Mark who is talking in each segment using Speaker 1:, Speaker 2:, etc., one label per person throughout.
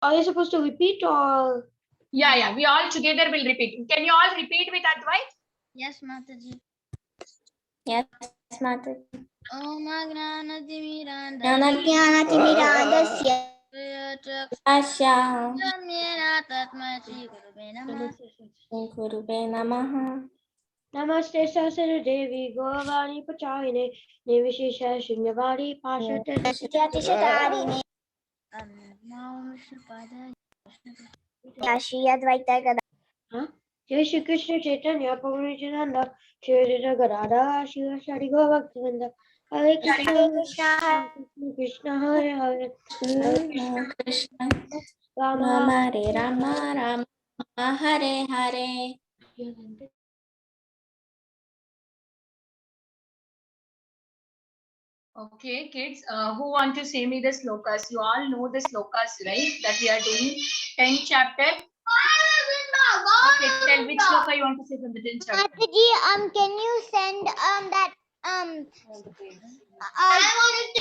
Speaker 1: Are you supposed to repeat or?
Speaker 2: Yeah. We all together will repeat. Can you all repeat with Advait?
Speaker 3: Yes, Mataji.
Speaker 4: Yes, Mataji.
Speaker 3: Om Agnanatimirandasya
Speaker 4: Jnanajnanatimirandasya Asya
Speaker 3: Samyena Tatma Shri Gurave Namah.
Speaker 4: Gurave Namaha.
Speaker 1: Namaste Saraswati Devi Govani Pachayine Nivishesha Shunyavadi Pashata
Speaker 4: Shatishatarine
Speaker 3: Namo Vishnupada.
Speaker 4: Shri Advaita Gada.
Speaker 1: Jai Shri Krishna Chaitanya Prabhu Nityananda Shri Advaita Gadadhara Shri Shri Bhaktivinoda Hare Krishna Krishna Hare Hare
Speaker 4: Krishna
Speaker 1: Rama
Speaker 4: Rama Hare Rama Rama Hare Hare.
Speaker 2: Okay, kids, who want to say me the slokas? You all know the slokas, right? That we are doing 10th chapter. Okay, tell which sloka you want to say from the 10th chapter.
Speaker 4: Mataji, can you send that
Speaker 3: I want to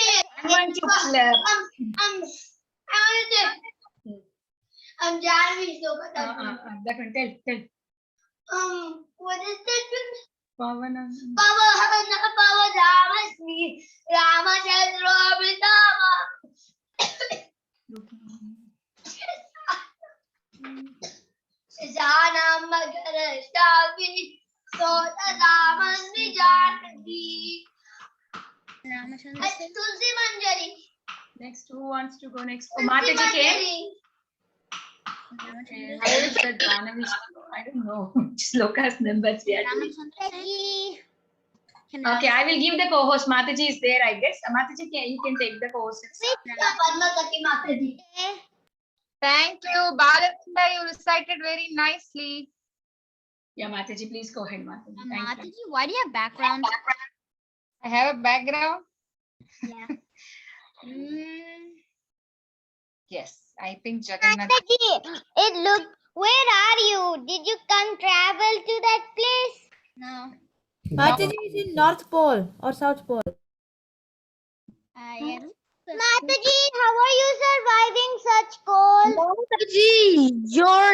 Speaker 3: say.
Speaker 2: I want to clap.
Speaker 3: I want to say. Janvi Sloka.
Speaker 2: That one, tell.
Speaker 3: What is that?
Speaker 2: Pavana.
Speaker 3: Pava Dhamasmi Ramachandra Pritama. Janam Magara Stavi Sota Dhamasmi Janvi. Tulsi Manjari.
Speaker 2: Next, who wants to go next? Oh, Mataji came. Okay, how is the Janavi? I don't know. Slokas numbers we are doing. Okay, I will give the co-host. Mataji is there, I guess. Mataji, you can take the co-host.
Speaker 5: Thank you, Balavinda. You recited very nicely.
Speaker 2: Yeah, Mataji, please go ahead, Mataji. Thank you.
Speaker 3: Mataji, why do you have background?
Speaker 5: I have a background.
Speaker 3: Yeah.
Speaker 5: Yes, I think Jagannath.
Speaker 4: Mataji, where are you? Did you come travel to that place?
Speaker 3: No.
Speaker 6: Mataji is in North Pole or South Pole.
Speaker 3: Yes.
Speaker 4: Mataji, how are you surviving such cold?
Speaker 1: Mataji, your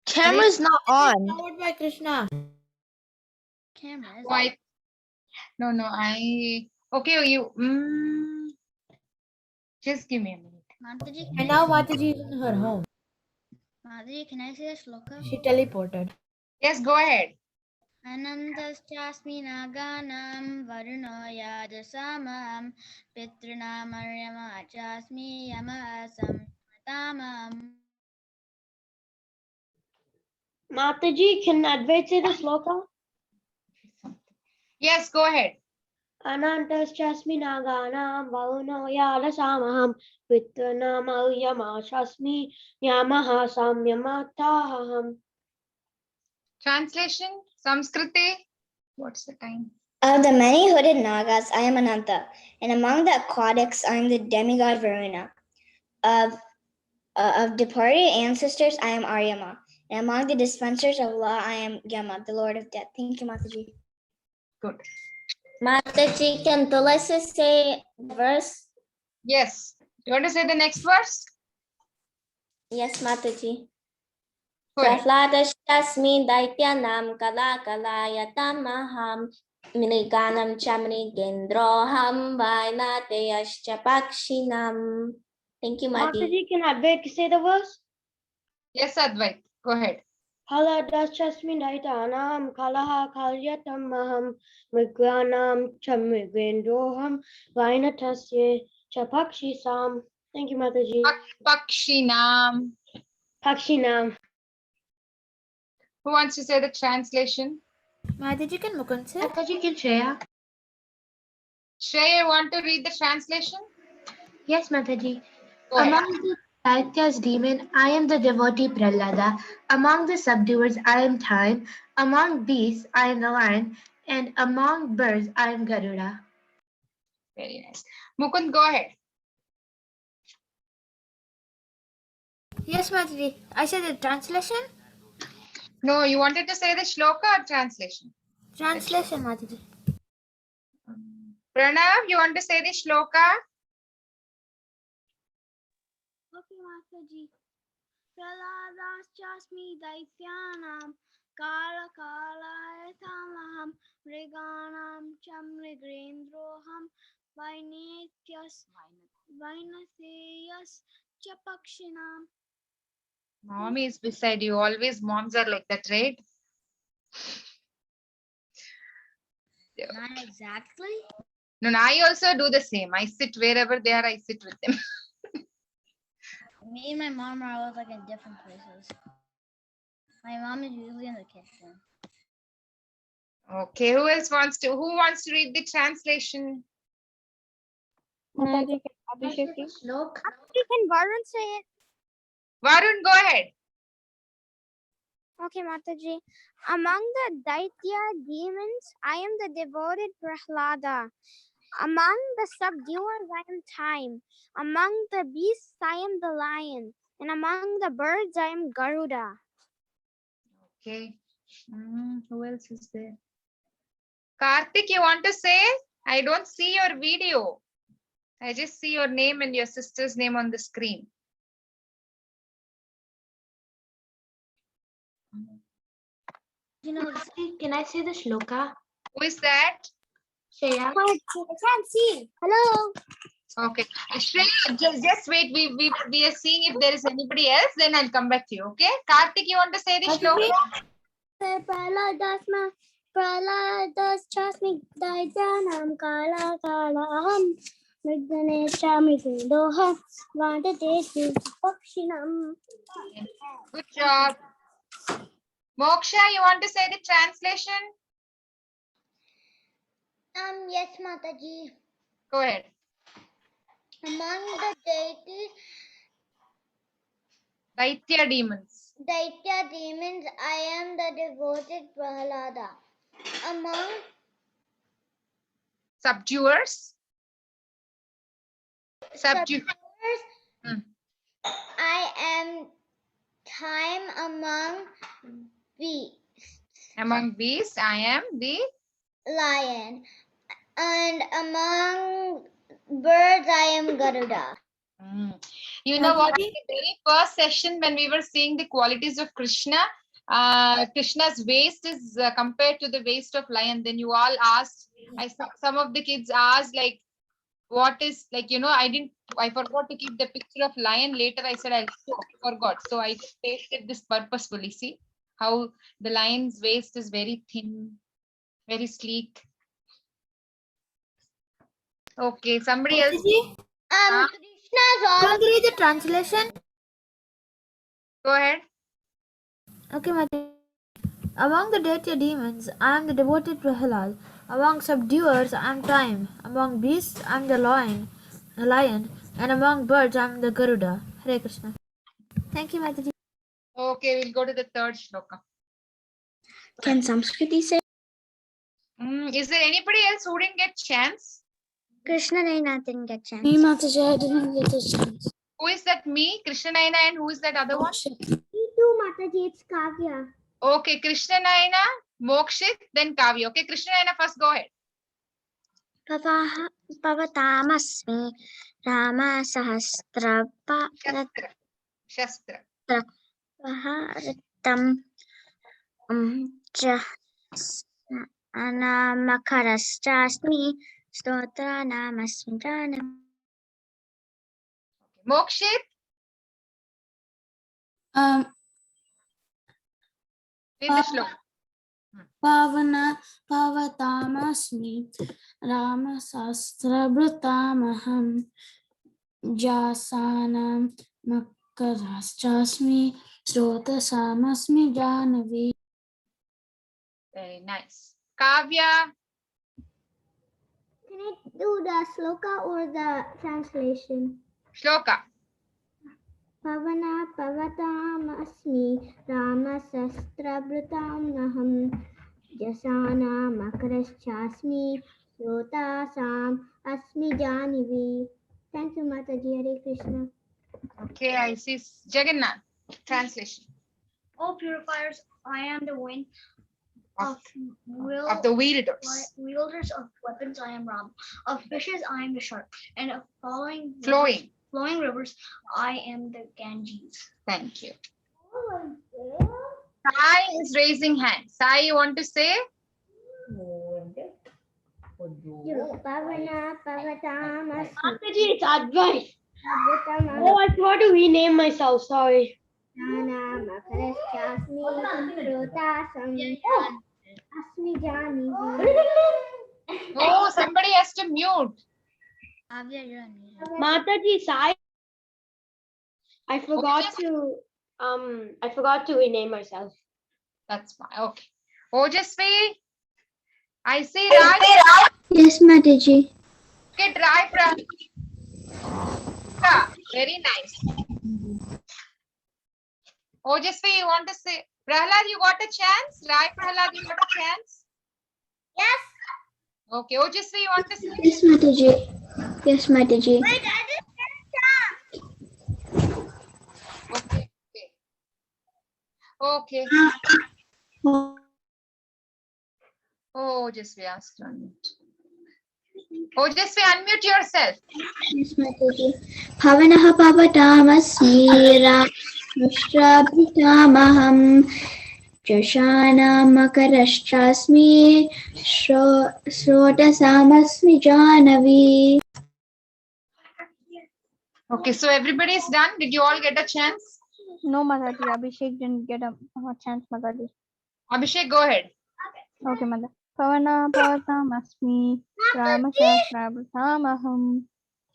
Speaker 1: camera's not on.
Speaker 6: Powered by Krishna.
Speaker 3: Cameras.
Speaker 5: Why? No, I. Okay, you. Just give me a minute.
Speaker 3: Mataji,
Speaker 6: And now Mataji is in her home.
Speaker 3: Mataji, can I say the shloka?
Speaker 6: She teleported.
Speaker 5: Yes, go ahead.
Speaker 3: Anantaschasmi naganam varuno yajasamam pitrunam aryama chasmi yamasam tamam.
Speaker 1: Mataji, can Advait say the sloka?
Speaker 5: Yes, go ahead.
Speaker 1: Anantas Chasmi Naganam Vahuno Yada Samaham Pitranam Alyama Chasmi Yamaha Samyamataham.
Speaker 5: Translation, Samskriti. What's the time?
Speaker 4: Of the many hooded Nagas, I am Ananta, and among the aquatics, I am the demigod Varuna. Of departed ancestors, I am Aryama, and among the dispensers of law, I am Yama, the Lord of Death. Thank you, Mataji.
Speaker 5: Good.
Speaker 4: Mataji, can Tulasi say the verse?
Speaker 5: Yes. You want to say the next verse?
Speaker 4: Yes, Mataji.
Speaker 5: Go ahead.
Speaker 4: Prahladashtasmi daityanam kalakalayattamaham mriganam chamrigendroham vainateyascha pakshinam. Thank you, Mataji.
Speaker 1: Mataji, can Advait say the verse?
Speaker 5: Yes, Advait. Go ahead.
Speaker 1: Kaladas Chasmi Daitanam Kalaha Kalyatamaham Migranam Chamigrendoham Vainatasye Chapakshi Sam. Thank you, Mataji.
Speaker 5: Pakshinam.
Speaker 1: Pakshinam.
Speaker 5: Who wants to say the translation?
Speaker 6: Mataji, can Mukund say?
Speaker 1: Mataji can share.
Speaker 5: Shreya, you want to read the translation?
Speaker 1: Yes, Mataji.
Speaker 5: Go ahead.
Speaker 1: Among the Daitya's demon, I am the devotee Prahlada. Among the subduers, I am Time. Among beasts, I am the lion. And among birds, I am Garuda.
Speaker 5: Very nice. Mukund, go ahead.
Speaker 6: Yes, Mataji. I said the translation?
Speaker 5: No, you wanted to say the shloka or translation?
Speaker 6: Translation, Mataji.
Speaker 5: Pranav, you want to say the shloka?
Speaker 1: Okay,
Speaker 3: Mataji. Praladastasmi Daityanam Kala Kala Etamaham Mriganam Cham Mrigrendroham Vainatheyas Chapakshinam.
Speaker 5: Mommy is beside you. Always moms are like that, right?
Speaker 3: Not exactly.
Speaker 5: No, I also do the same. I sit wherever they are, I sit with them.
Speaker 3: Me and my mom are always like in different places. My mom is usually in the kitchen.
Speaker 5: Okay, who wants to read the translation?
Speaker 1: Abhishek.
Speaker 6: Can Varun say it?
Speaker 5: Varun, go ahead.
Speaker 6: Okay, Mataji. Among the Daitya demons, I am the devoted Prahlada. Among the subduers, I am Time. Among the beasts, I am the lion. And among the birds, I am Garuda.
Speaker 5: Okay. Who else is there? Karthik, you want to say? I don't see your video. I just see your name and your sister's name on the screen.
Speaker 1: Can I say the shloka?
Speaker 5: Who is that?
Speaker 1: Shreya.
Speaker 6: I can't see. Hello.
Speaker 5: Okay. Shreya, just wait. We are seeing if there is anybody else, then I'll come back to you. Okay. Karthik, you want to say the shloka?
Speaker 6: Praladas Chasmi Daityanam Kala Kala Aham Mridane Chami Doha Vandate Pakshinam.
Speaker 5: Good job. Moksha, you want to say the translation?
Speaker 3: Yes, Mataji.
Speaker 5: Go ahead.
Speaker 3: Among the deities,
Speaker 5: Daitya demons.
Speaker 3: Daitya demons, I am the devoted Prahlada. Among
Speaker 5: Subduers.
Speaker 3: subduers, I am Time. Among beasts,
Speaker 5: Among beasts, I am the
Speaker 3: lion. And among birds, I am Garuda.
Speaker 5: You know what? In the very first session, when we were seeing the qualities of Krishna, Krishna's waist is compared to the waist of lion. Then you all asked, some of the kids asked, like, what is, like, I forgot to keep the picture of lion. Later I said I forgot. So I pasted this purposefully. See how the lion's waist is very thin, very sleek. Okay, somebody else.
Speaker 3: Krishna's all.
Speaker 6: Can you read the translation?
Speaker 5: Go ahead.
Speaker 6: Okay, Mataji. Among the Daitya demons, I am the devoted Prahlad. Among subduers, I am Time. Among beasts, I am the lion. And among birds, I am the Garuda. Hare Krishna. Thank you, Mataji.
Speaker 5: Okay, we'll go to the third shloka.
Speaker 4: Can Samskriti say?
Speaker 5: Is there anybody else who didn't get chance?
Speaker 6: Krishna Naina didn't get chance.
Speaker 4: Me, Mataji, I didn't get a chance.
Speaker 5: Who is that? Me, Krishna Naina, and who is that other one?
Speaker 6: Me too, Mataji. It's Kavya.
Speaker 5: Okay, Krishna Naina, Mokshit, then Kavya. Okay, Krishna Naina, first go ahead.
Speaker 6: Pavatamasmi Rama Sahasra
Speaker 5: Shastra.
Speaker 6: Vaharitam Anamakarastasmi Stotra Namasmi Janam.
Speaker 5: Mokshit, read the shloka.
Speaker 7: Pavatamasmi Ramasastra-Bhrutamaham Jasanam Makarastasmi Srotasamasmi Janavi.
Speaker 5: Very nice. Kavya,
Speaker 6: Can I do the sloka or the translation?
Speaker 5: shloka.
Speaker 6: Pavana Pavatamasmi Ramasastra-Bhrutam Naham Jasana Makaraschasmi Sotasam Asmi Janivi. Thank you, Mataji. Hare Krishna.
Speaker 5: Okay, I see Jagannath. Translation.
Speaker 3: O purifiers, I am the wind
Speaker 5: Of the wielders.
Speaker 3: wielders of weapons. I am Ram. Of fishes, I am the shark. And of flowing flowing rivers. I am the Ganges.
Speaker 5: Thank you. Sai is raising hand. Sai, you want to say?
Speaker 3: Mataji, it's advice. Oh, I thought to rename myself. Sorry.
Speaker 5: Oh, somebody has to mute.
Speaker 3: Mataji, Sai. I forgot to rename myself.
Speaker 5: That's fine. Okay. Ojasvi, I see Raj.
Speaker 4: Yes, Mataji.
Speaker 5: Okay, try Prahlad. Yeah, very nice. Ojasvi, you want to say? Prahlad, you got a chance? Rai Prahlad, you got a chance?
Speaker 3: Yes.
Speaker 5: Okay, Ojasvi, you want to say?
Speaker 4: Yes, Mataji. Yes, Mataji.
Speaker 3: Wait, I didn't get a chance.
Speaker 5: Okay. Okay. Oh, Ojasvi asked to unmute. Ojasvi, unmute yourself.
Speaker 4: Yes, Mataji. Bhavanaha pavatamasmi Rashtrabritamaham Jashanamakarashtrasmi Shrotasamasmi Janavi.
Speaker 5: Okay, so everybody is done. Did you all get a chance?
Speaker 6: No, Mataji. Abhishek didn't get a chance, Mataji.
Speaker 5: Abhishek, go ahead.
Speaker 6: Okay, Mataji. Pavana Pavatamasmi Ramashashrabhatamaham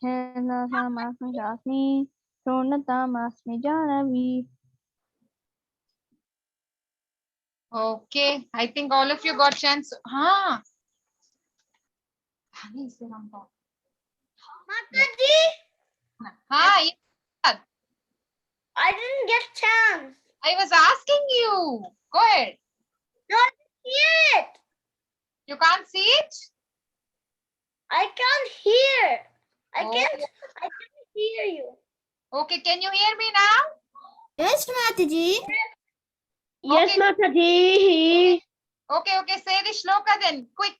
Speaker 6: Khelasamasmi Jasmi Shonatamasmi Janavi.
Speaker 5: Okay, I think all of you got chance. Huh?
Speaker 3: Mataji,
Speaker 5: Hi.
Speaker 3: I didn't get a chance.
Speaker 5: I was asking you. Go ahead.
Speaker 3: Not yet.
Speaker 5: You can't see it?
Speaker 3: I can't hear. I
Speaker 5: Oh.
Speaker 3: can't hear you.
Speaker 5: Okay, can you hear me now?
Speaker 6: Yes, Mataji.
Speaker 3: Yes,
Speaker 5: Okay.
Speaker 3: Mataji.
Speaker 5: Okay, say the shloka then, quick.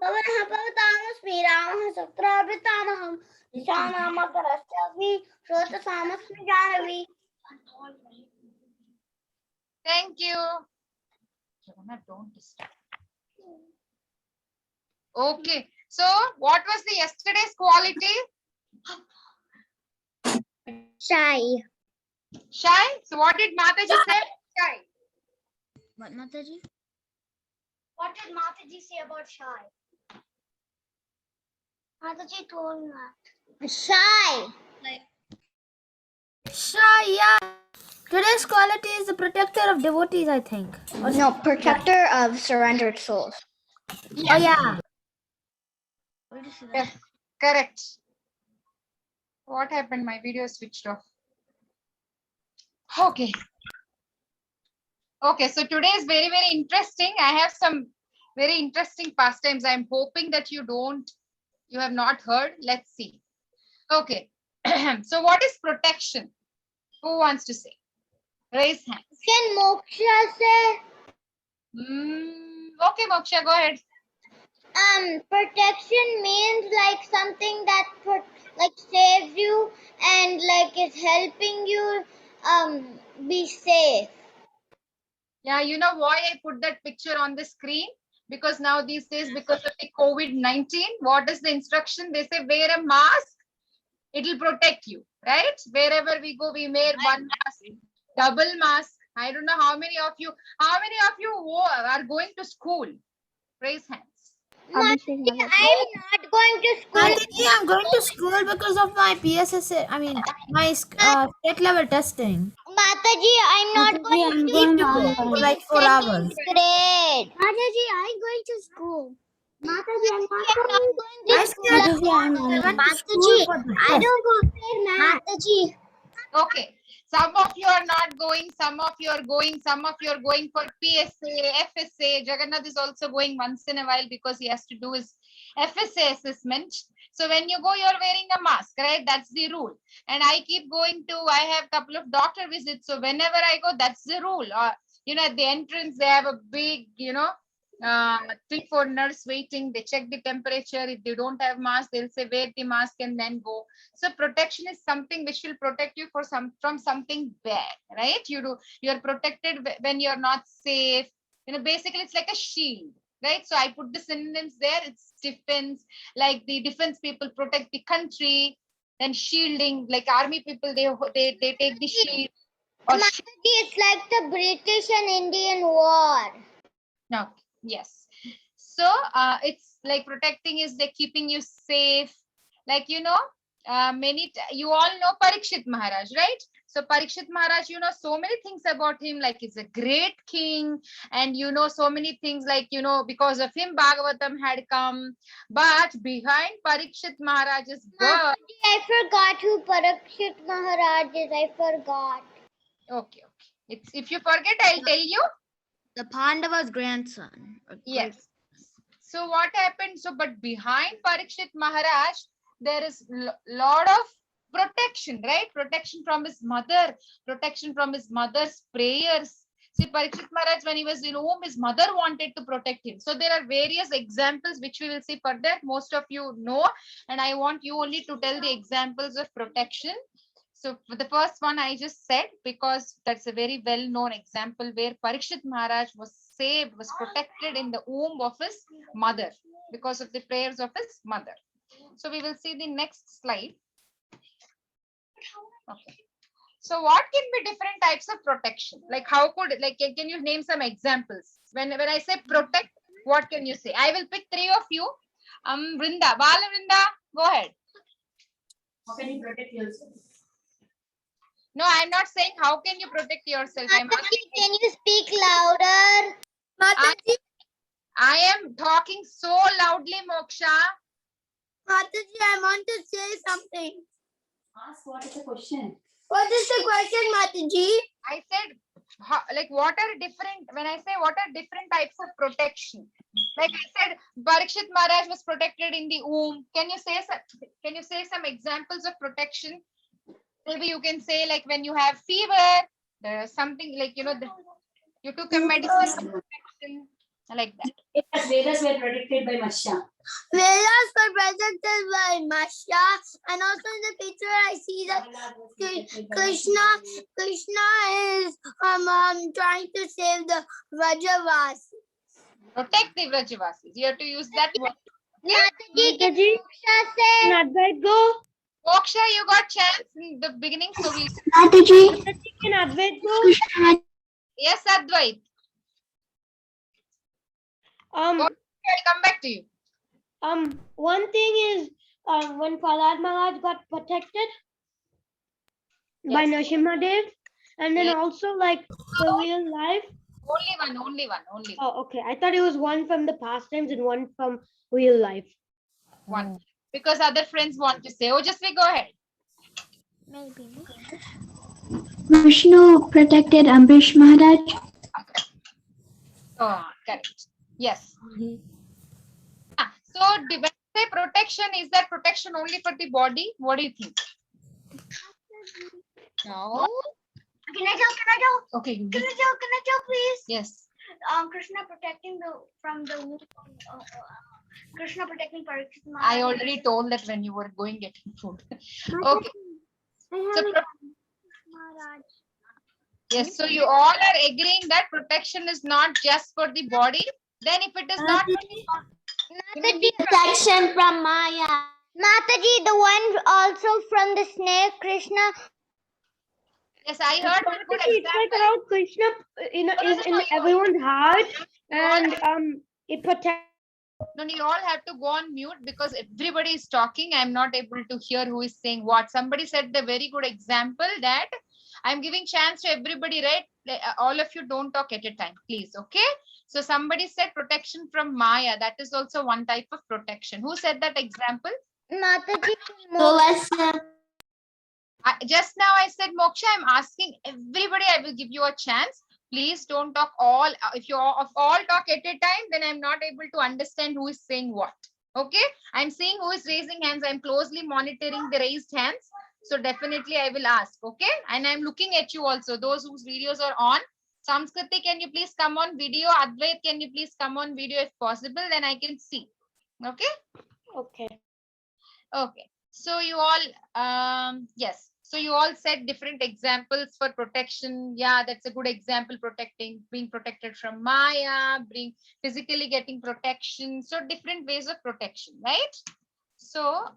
Speaker 3: Pavanaha pavatamasmi Ramashashrabhatamaham Jashanamakarashtrasmi Shrotasamasmi Janavi.
Speaker 5: Thank you. Jagannath, don't disturb. Okay, so what was the yesterday's quality?
Speaker 3: Shy.
Speaker 5: Shy. So what did Mataji say? Shy.
Speaker 3: What, Mataji? What did Mataji say about shy? Mataji told me that. Shy.
Speaker 6: Shy, yeah. Today's quality is the protector of devotees, I think.
Speaker 4: No, protector of surrendered souls.
Speaker 6: Oh, yeah.
Speaker 5: Yes, correct. What happened? My video switched off. Okay. Okay, so today is very, very interesting. I have some very interesting pastimes. I'm hoping that you have not heard. Let's see. Okay. So what is protection? Who wants to say? Raise hands.
Speaker 3: Can Moksha say?
Speaker 5: Okay, Moksha, go ahead.
Speaker 3: Protection means like something that saves you and like is helping you be safe.
Speaker 5: Yeah, you know why I put that picture on the screen? Because now these days, because of the COVID-19, what is the instruction? They say wear a mask. It will protect you, right? Wherever we go, we wear one mask, double mask. I don't know how many of you are going to school? Raise hands.
Speaker 6: Abhishek,
Speaker 3: I'm not going to school.
Speaker 6: Mataji, I'm going to school because of my PSSA. I mean, my state level testing.
Speaker 3: Mataji, I'm not going
Speaker 7: I'm
Speaker 3: to
Speaker 7: going
Speaker 6: to go
Speaker 7: online.
Speaker 6: for like 4 hours.
Speaker 3: grade. Mataji, I'm going to school. Mataji, I'm not going
Speaker 6: I
Speaker 3: to
Speaker 6: still
Speaker 3: school.
Speaker 7: Mataji, I'm
Speaker 6: I went to
Speaker 3: Mataji,
Speaker 6: school for the
Speaker 3: I
Speaker 6: test.
Speaker 3: don't go there, Mataji.
Speaker 5: Okay. Some of you are not going, some of you are going, some of you are going for PSA, FSA. Jagannath is also going once in a while because he has to do his FSA assessment. So when you go, you're wearing a mask, right? That's the rule. And I keep going to, I have a couple of doctor visits. So whenever I go, that's the rule. Or, at the entrance, they have a big, three, four nurse waiting. They check the temperature. If they don't have mask, they'll say wear the mask and then go. So protection is something which will protect you from something bad, right? You are protected when you're not safe. Basically it's like a shield, right? So I put the synonyms there. It's defense, like the defense people protect the country. Then shielding, like army people, they take the shield. Or
Speaker 3: it's like the British and Indian war.
Speaker 5: no, yes. So it's like protecting is like keeping you safe. Like you all know Parikshit Maharaj, right? So Parikshit Maharaj, so many things about him, like he's a great king, and so many things like because of him Bhagavatam had come. But behind Parikshit Maharaj's birth,
Speaker 3: I forgot who Parikshit Maharaj is. I forgot.
Speaker 5: Okay. If you forget, I'll tell you.
Speaker 6: The Pandava's grandson.
Speaker 5: Yes. So what happened? But behind Parikshit Maharaj, there is lot of protection, right? Protection from his mother, protection from his mother's prayers. See, Parikshit Maharaj, when he was in womb, his mother wanted to protect him. So there are various examples which we will see further. Most of you know, and I want you only to tell the examples of protection. So for the first one I just said, because that's a very well-known example where Parikshit Maharaj was saved, was protected in the womb of his mother because of the prayers of his mother. So we will see the next slide. Okay. So what can be different types of protection? Like can you name some examples? When I say protect, what can you say? I will pick three of you. Vrinda, Vrinda, go ahead.
Speaker 2: How can you protect yourself?
Speaker 5: No, I'm not saying how can you protect yourself. I'm asking,
Speaker 3: can you speak louder?
Speaker 5: I am talking so loudly, Moksha.
Speaker 6: Mataji, I want to say something.
Speaker 2: Ask what is the question?
Speaker 6: What is the question, Mataji?
Speaker 5: I said, what are different, when I say what are different types of protection? Like I said, Parikshit Maharaj was protected in the womb. Can you say some examples of protection? Maybe you can say like when you have fever, there's something like, you took a medicine for protection, like that.
Speaker 2: Yes, Vedas were protected by Matsya.
Speaker 6: Vedas were protected by Matsya, and also in the picture I see that Krishna is trying to save the Vrajavasis.
Speaker 5: Protect the Vrajavasis. You have to use that word.
Speaker 6: Mataji, can Advait go?
Speaker 5: Moksha, you got chance in the beginning, so we'll.
Speaker 6: Mataji, can Advait go?
Speaker 5: Yes, Advait. I'll come back to you.
Speaker 6: One thing is when Prahlad Maharaj got protected by Narasimha Dev, and then also like the real life.
Speaker 5: Only one.
Speaker 6: Oh, okay. I thought it was one from the past times and one from real life.
Speaker 5: One. Because other friends want to say. Ojasvi, go ahead.
Speaker 6: Maybe.
Speaker 7: Vishnu protected Ambrish Maharaj.
Speaker 5: Okay. Oh, correct. Yes. So when I say protection, is that protection only for the body? What do you think? No.
Speaker 3: Can I tell?
Speaker 5: Okay.
Speaker 3: Can I tell, please?
Speaker 5: Yes.
Speaker 3: Krishna protecting Krishna protecting Parikshit Maharaj.
Speaker 5: I already told that when you were going getting food. Okay. So, yes, so you all are agreeing that protection is not just for the body. Then if it is not
Speaker 6: Protection from Maya.
Speaker 3: Mataji, the one also from the snake, Krishna.
Speaker 5: Yes, I heard one good
Speaker 6: It's like
Speaker 5: example.
Speaker 6: around Krishna, is in everyone's heart, and it protects.
Speaker 5: No, you all have to go on mute because everybody is talking. I'm not able to hear who is saying what. Somebody said the very good example that I'm giving chance to everybody, right? All of you don't talk at a time, please. Okay. So somebody said protection from Maya. That is also one type of protection. Who said that example?
Speaker 3: Mataji.
Speaker 6: So let's.
Speaker 5: Just now I said, Moksha, I'm asking everybody, I will give you a chance. Please don't talk all. If you all talk at a time, then I'm not able to understand who is saying what. Okay. I'm seeing who is raising hands. I'm closely monitoring the raised hands. So definitely I will ask. Okay. And I'm looking at you also. Those whose videos are on, Samskriti, can you please come on video? Advait, can you please come on video if possible? Then I can see. Okay.
Speaker 3: Okay.
Speaker 5: Okay. So you all, yes. So you all said different examples for protection. Yeah, that's a good example. Being protected from Maya, physically getting protection. So different ways of protection, right? So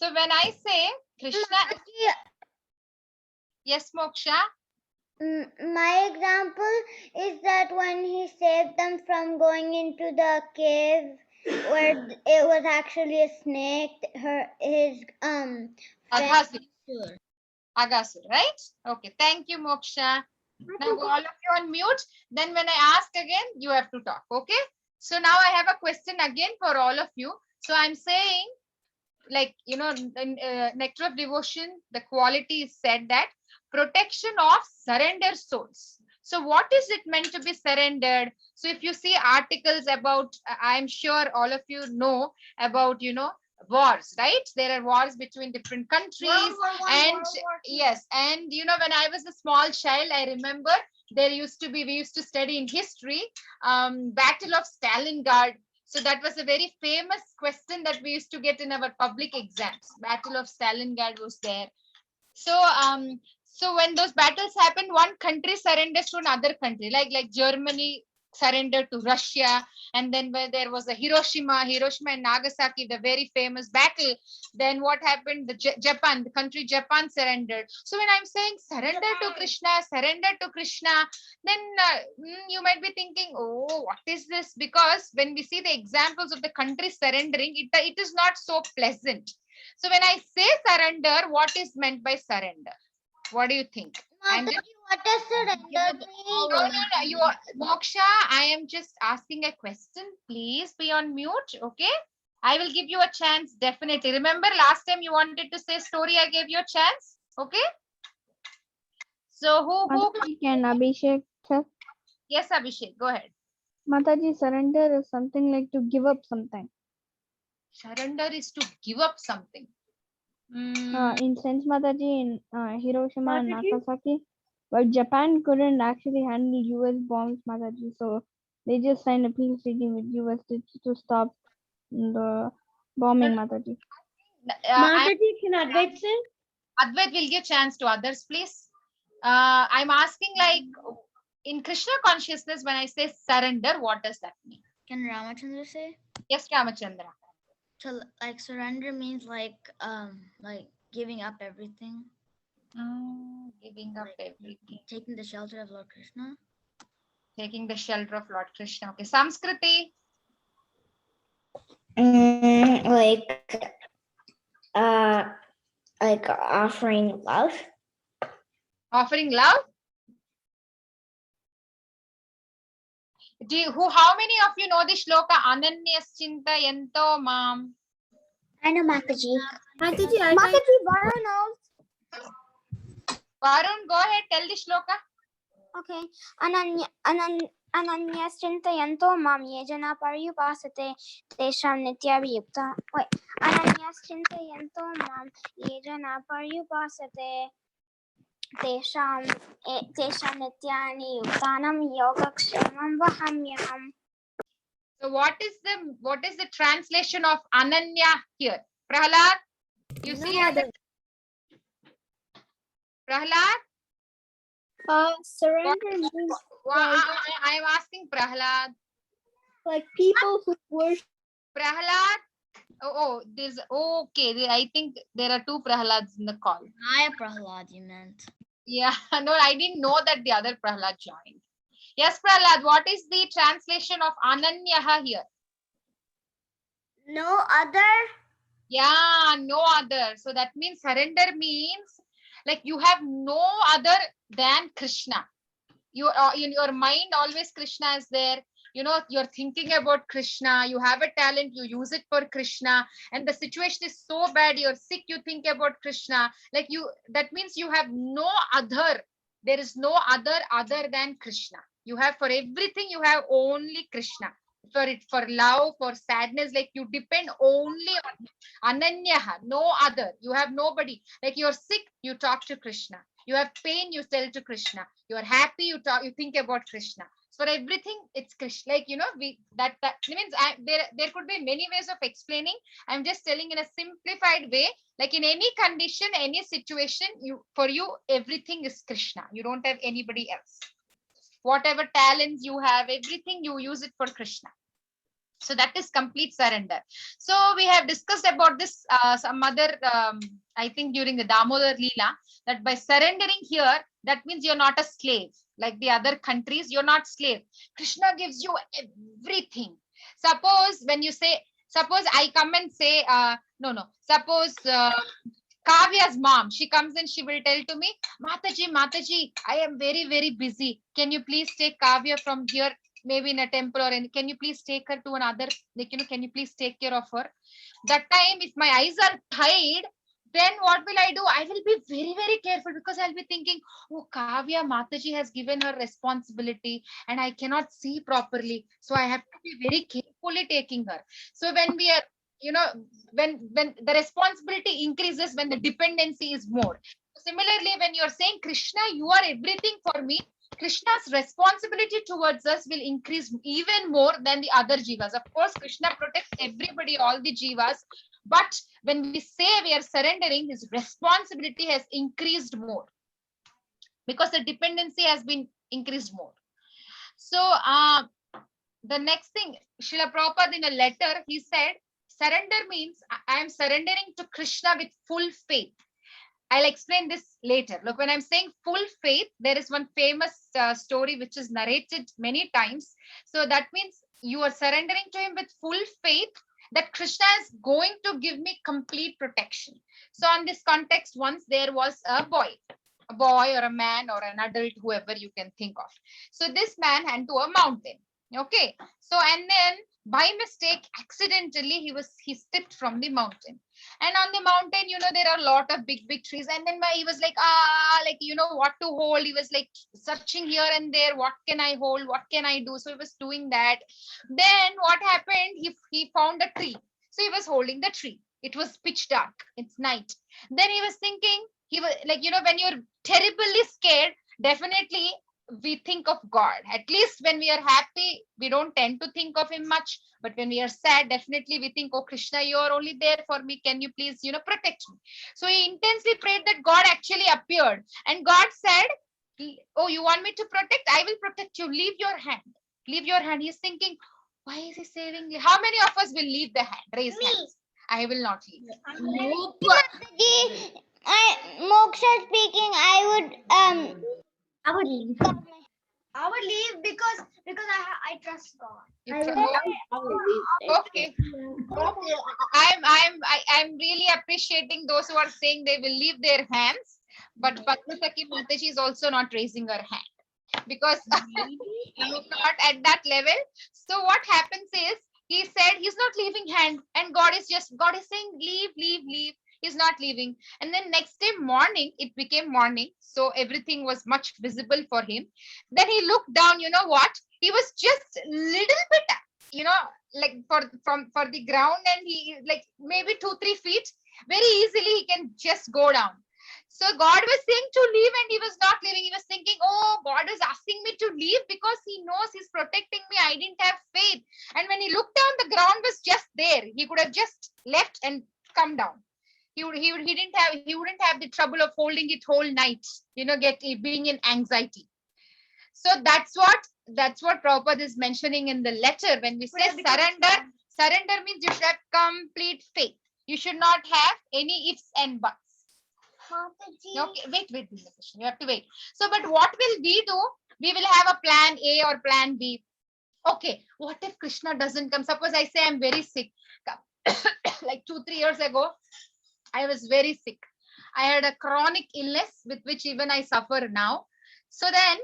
Speaker 5: when I say Krishna, yes, Moksha.
Speaker 3: My example is that when he saved them from going into the cave where it was actually a snake, his
Speaker 5: Aghasur, right? Okay, thank you, Moksha. Now go all of you on mute. Then when I ask again, you have to talk, okay? So now I have a question again for all of you. So I'm saying, like, you know, in Nectar of Devotion, the quality is said that protection of surrender souls. So what is it meant to be surrendered? So if you see articles about, I'm sure all of you know about, you know, wars, right? There are wars between different countries. Yes, and you know, when I was a small child, I remember we used to study in history, Battle of Stalingrad. So that was a very famous question that we used to get in our public exams. Battle of Stalingrad was there. So when those battles happened, one country surrenders to another country, like Germany surrendered to Russia, and then where there was a Hiroshima and Nagasaki, the very famous battle. Then what happened? The country Japan surrendered. So when I'm saying surrender to Krishna, then you might be thinking, oh, what is this? Because when we see the examples of the country surrendering, it is not so pleasant. So when I say surrender, what is meant by surrender? What do you think?
Speaker 3: Mataji, what does surrender mean?
Speaker 5: No, Moksha, I am just asking a question. Please be on mute, okay? I will give you a chance, definitely. Remember last time you wanted to say story, I gave you a chance, okay? So who
Speaker 8: can Abhishek?
Speaker 5: Yes, Abhishek, go ahead.
Speaker 8: Mataji, surrender is something like to give up something.
Speaker 5: Surrender is to give up something.
Speaker 8: In sense, Mataji, in Hiroshima and Nagasaki, but Japan couldn't actually handle US bombs, Mataji, so they just signed a peace treaty with US to stop the bombing, Mataji.
Speaker 3: Mataji, can Advait say?
Speaker 5: Advait will give chance to others, please. I'm asking, like, in Krishna consciousness, when I say surrender, what does that mean?
Speaker 9: Can Ramachandra say?
Speaker 5: Yes, Ramachandra.
Speaker 9: So like surrender means like giving up everything.
Speaker 5: Giving up everything.
Speaker 9: Taking the shelter of Lord Krishna.
Speaker 5: Taking the shelter of Lord Krishna. Okay, Samskriti.
Speaker 4: Like offering love.
Speaker 5: Offering love? How many of you know the shloka Ananyaschinta yanto mam?
Speaker 3: I know Mataji.
Speaker 6: Mataji,
Speaker 3: Varun knows.
Speaker 5: Varun, go ahead, tell the shloka.
Speaker 3: Okay. Ananyaschintayanto mam ye jana paryupasate tesham nityabhyukta. Wait. Ananyaschintayanto mam ye jana paryupasate tesham nityani yuktanam yogakshemam vahamyam.
Speaker 5: So what is the translation of Ananya here? Prahlad, you see it? Prahlad?
Speaker 8: Surrender means
Speaker 5: I am asking Prahlad.
Speaker 8: like people who worship.
Speaker 5: Prahlad? Okay. I think there are two Prahlads in the call.
Speaker 9: I Prahlad, you meant.
Speaker 5: Yeah, no, I didn't know that the other Prahlad joined. Yes, Prahlad, what is the translation of Ananyaha here?
Speaker 3: No other.
Speaker 5: Yeah, no other. So that means surrender means like you have no other than Krishna. You in your mind always Krishna is there. You know, you're thinking about Krishna. You have a talent, you use it for Krishna. And the situation is so bad, you're sick, you think about Krishna. That means you have no other. There is no other than Krishna. You have for everything, you have only Krishna. for love, for sadness, like you depend only on Ananyaha, no other. You have nobody. Like you're sick, you talk to Krishna. You have pain, you tell to Krishna. You are happy, you think about Krishna. So for everything, it's Krishna. Like, you know, that means there could be many ways of explaining. I'm just telling in a simplified way. Like in any condition, any situation, for you, everything is Krishna. You don't have anybody else. Whatever talents you have, everything you use it for Krishna. So that is complete surrender. So we have discussed about this some other, I think during the Damodar Leela, that by surrendering here, that means you're not a slave. Like the other countries, you're not slave. Krishna gives you everything. Suppose when you say, suppose I come and say, suppose Kavya's mom, she comes and she will tell to me, Mataji, I am very, very busy. Can you please take Kavya from here, maybe in a temple, or can you please take her to another, like, can you please take care of her? That time, if my eyes are tired, then what will I do? I will be very, very careful, because I'll be thinking, oh, Kavya, Mataji has given her responsibility and I cannot see properly. So I have to be very carefully taking her. So when we are, when the responsibility increases, when the dependency is more. Similarly, when you're saying, Krishna, you are everything for me, Krishna's responsibility towards us will increase even more than the other jivas. Of course, Krishna protects everybody, all the jivas. But when we say we are surrendering, his responsibility has increased more, because the dependency has been increased more. So the next thing, Srila Prabhupada in a letter, he said, surrender means I am surrendering to Krishna with full faith. I'll explain this later. Look, when I'm saying full faith, there is one famous story which is narrated many times. So that means you are surrendering to him with full faith that Krishna is going to give me complete protection. So on this context, once there was a boy or a man or an adult, whoever you can think of. So this man went to a mountain. Okay. So, and then by mistake, accidentally, he stepped from the mountain. And on the mountain, there are a lot of big trees. And then he was like, what to hold. He was like searching here and there. What can I hold? What can I do? So he was doing that. Then what happened? He found a tree. So he was holding the tree. It was pitch dark. It's night. Then he was thinking, he was like, when you're terribly scared, definitely we think of God. At least when we are happy, we don't tend to think of him much. But when we are sad, definitely we think, oh, Krishna, you are only there for me. Can you please, protect me? So he intensely prayed that God actually appeared. And God said, oh, you want me to protect? I will protect you. Leave your hand. Leave your hand. He's thinking, why is he saving? How many of us will leave the hand? Raise hands. I will not leave.
Speaker 3: Nope. Moksha speaking, I would leave.
Speaker 9: I would leave because I trust God.
Speaker 5: Okay. I'm really appreciating those who are saying they will leave their hands, but Padmasaki Mataji is also not raising her hand, because I'm not at that level. So what happens is, he said he's not leaving hand, and God is saying, leave. He's not leaving. And then next day morning, it became morning. So everything was much visible for him. Then he looked down, you know what? He was just little bit, like for the ground, and he like maybe 2-3 feet, very easily he can just go down. So God was saying to leave, and he was not leaving. He was thinking, oh, God is asking me to leave because he knows he's protecting me. I didn't have faith. And when he looked down, the ground was just there. He could have just left and come down. He wouldn't have the trouble of holding it whole night, being in anxiety. So that's what Prabhupada is mentioning in the letter. When we say surrender means you should have complete faith. You should not have any ifs and buts. Okay, wait, you have to wait. So, but what will we do? We will have a plan A or plan B. Okay, what if Krishna doesn't come? Suppose I say I'm very sick. Like 2-3 years ago, I was very sick. I had a chronic illness with which even I suffer now. So then,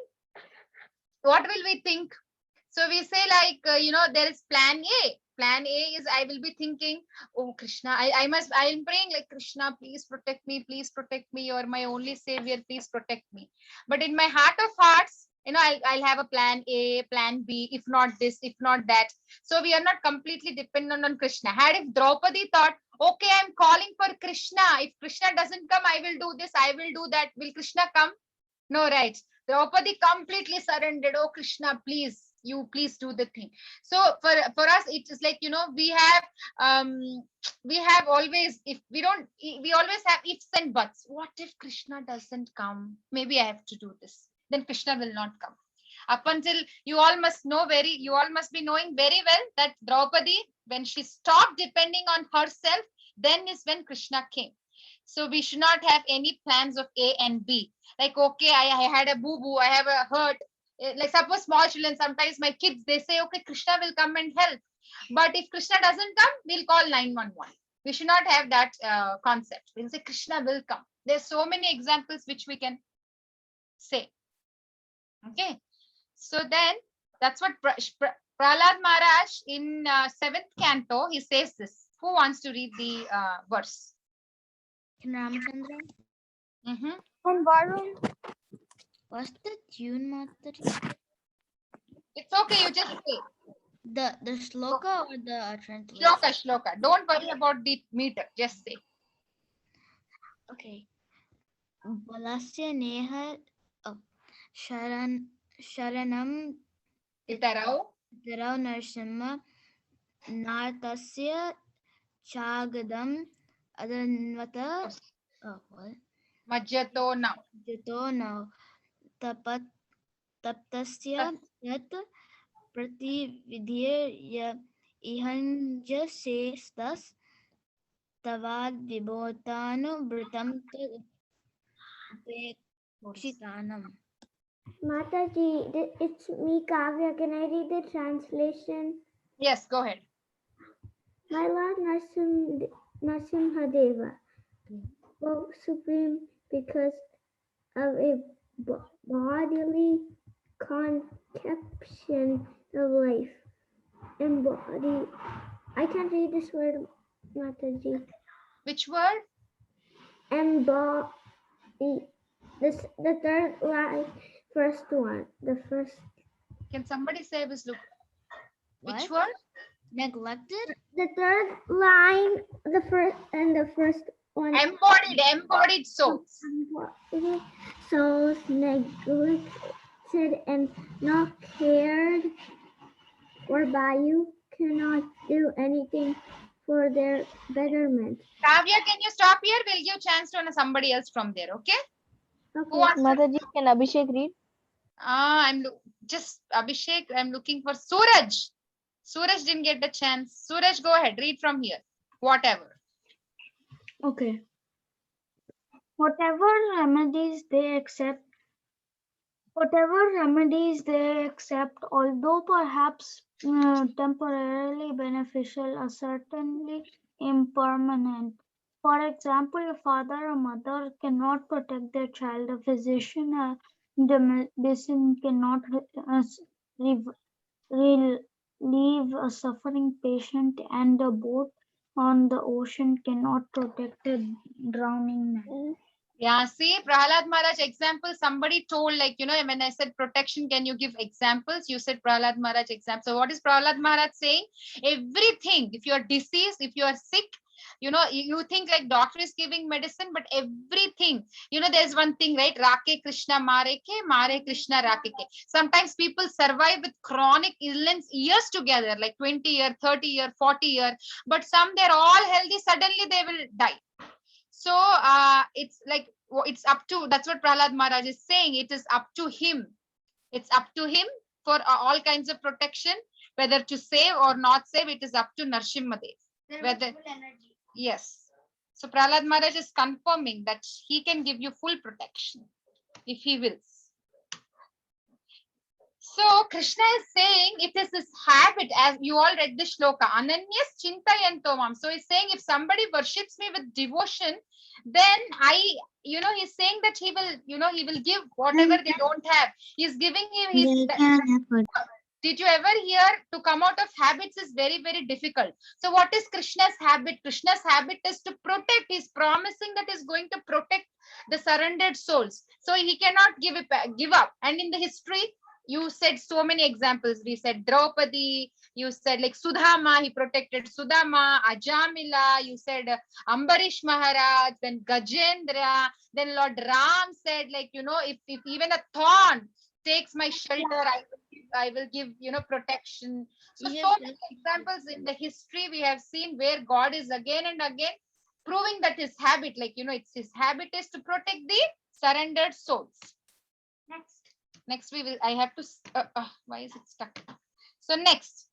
Speaker 5: what will we think? So we say like, there is plan A. Plan A is I will be thinking, oh, Krishna, I am praying like, Krishna, please protect me. You are my only savior. Please protect me. But in my heart of hearts, I'll have a plan A, plan B, if not this, if not that. So we are not completely dependent on Krishna. Had if Draupadi thought, okay, I'm calling for Krishna. If Krishna doesn't come, I will do this, I will do that. Will Krishna come? No, right? Draupadi completely surrendered. Oh, Krishna, please, you please do the thing. So for us, it is like, we have always, if we don't, we always have ifs and buts. What if Krishna doesn't come? Maybe I have to do this. Then Krishna will not come. Up until you all must be knowing very well that Draupadi, when she stopped depending on herself, then is when Krishna came. So we should not have any plans of A and B. Like, okay, I had a boo-boo, I have a hurt. Like suppose small children, sometimes my kids, they say, okay, Krishna will come and help. But if Krishna doesn't come, we'll call 911. We should not have that concept. We'll say Krishna will come. There's so many examples which we can say. Okay. So then that's what Prahlad Maharaj in 7th canto, he says this. Who wants to read the verse?
Speaker 9: Can Ramachandra?
Speaker 3: And Varun.
Speaker 9: What's the tune, Mataji?
Speaker 5: It's okay, you just say.
Speaker 9: The shloka or the translation?
Speaker 5: Shloka. Don't worry about the meter. Just say.
Speaker 9: Okay. Balasya neha sharanam
Speaker 5: Itarao
Speaker 9: narsimha nartasya chagadam adanvata
Speaker 5: Majjato now.
Speaker 9: Taptasya yat pratividhya ihanjasestas tavad vibhotanu britam pekshitanam.
Speaker 3: Mataji, it's me, Kavya. Can I read the translation?
Speaker 5: Yes, go ahead.
Speaker 3: My Lord Narsimhadeva, O Supreme, because of a bodily conception of life and body. I can't read this word, Mataji.
Speaker 5: Which word?
Speaker 3: Embody. The third line, first one. The first.
Speaker 5: Can somebody say this? Look.
Speaker 9: What?
Speaker 5: Which word?
Speaker 9: Neglected?
Speaker 3: The third line, the first one.
Speaker 5: Embodied souls.
Speaker 3: Souls neglected and not cared for by you cannot do anything for their betterment.
Speaker 5: Kavya, can you stop here? We'll give chance to somebody else from there, okay?
Speaker 3: Okay.
Speaker 8: Mataji, can Abhishek read?
Speaker 5: Abhishek, I'm looking for Suraj. Suraj didn't get the chance. Suraj, go ahead, read from here. Whatever.
Speaker 10: Okay. Whatever remedies they accept, although perhaps temporarily beneficial, are certainly impermanent. For example, a father or mother cannot protect their child. A physician, the medicine cannot relieve a suffering patient, and a boat on the ocean cannot protect a drowning man.
Speaker 5: Yeah, see, Prahlad Maharaj example, somebody told, like, when I said protection, can you give examples? You said Prahlad Maharaj example. So what is Prahlad Maharaj saying? Everything, if you are diseased, if you are sick, you think like doctor is giving medicine, but everything, there's one thing, right? Rake Krishna mare Krishna rake ke. Sometimes people survive with chronic illness years together, like 20 year, 30 year, 40 year, but some they're all healthy, suddenly they will die. So it's like, it's up to, that's what Prahlad Maharaj is saying. It is up to him. It's up to him for all kinds of protection, whether to save or not save. It is up to Narsimhadev. Whether, yes. So Prahlad Maharaj is confirming that he can give you full protection if he wills. So Krishna is saying it is his habit, as you all read the shloka, Ananyas Chintayantomam. So he's saying if somebody worships me with devotion, then he's saying that he will, he will give whatever they don't have. He's giving him his. Did you ever hear to come out of habits is very, very difficult. So what is Krishna's habit? Krishna's habit is to protect. He's promising that he's going to protect the surrendered souls. So he cannot give up. And in the history, you said so many examples. We said Draupadi, you said like Sudama, he protected Sudama, Ajamila, you said Ambarish Maharaj, then Gajendra, then Lord Ram said, like, you know, if even a thorn takes my shelter, I will give, you know, protection. So many examples in the history we have seen where God is again and again proving that his habit, like, you know, it's his habit is to protect the surrendered souls. Next we will, I have to, why is it stuck? So next.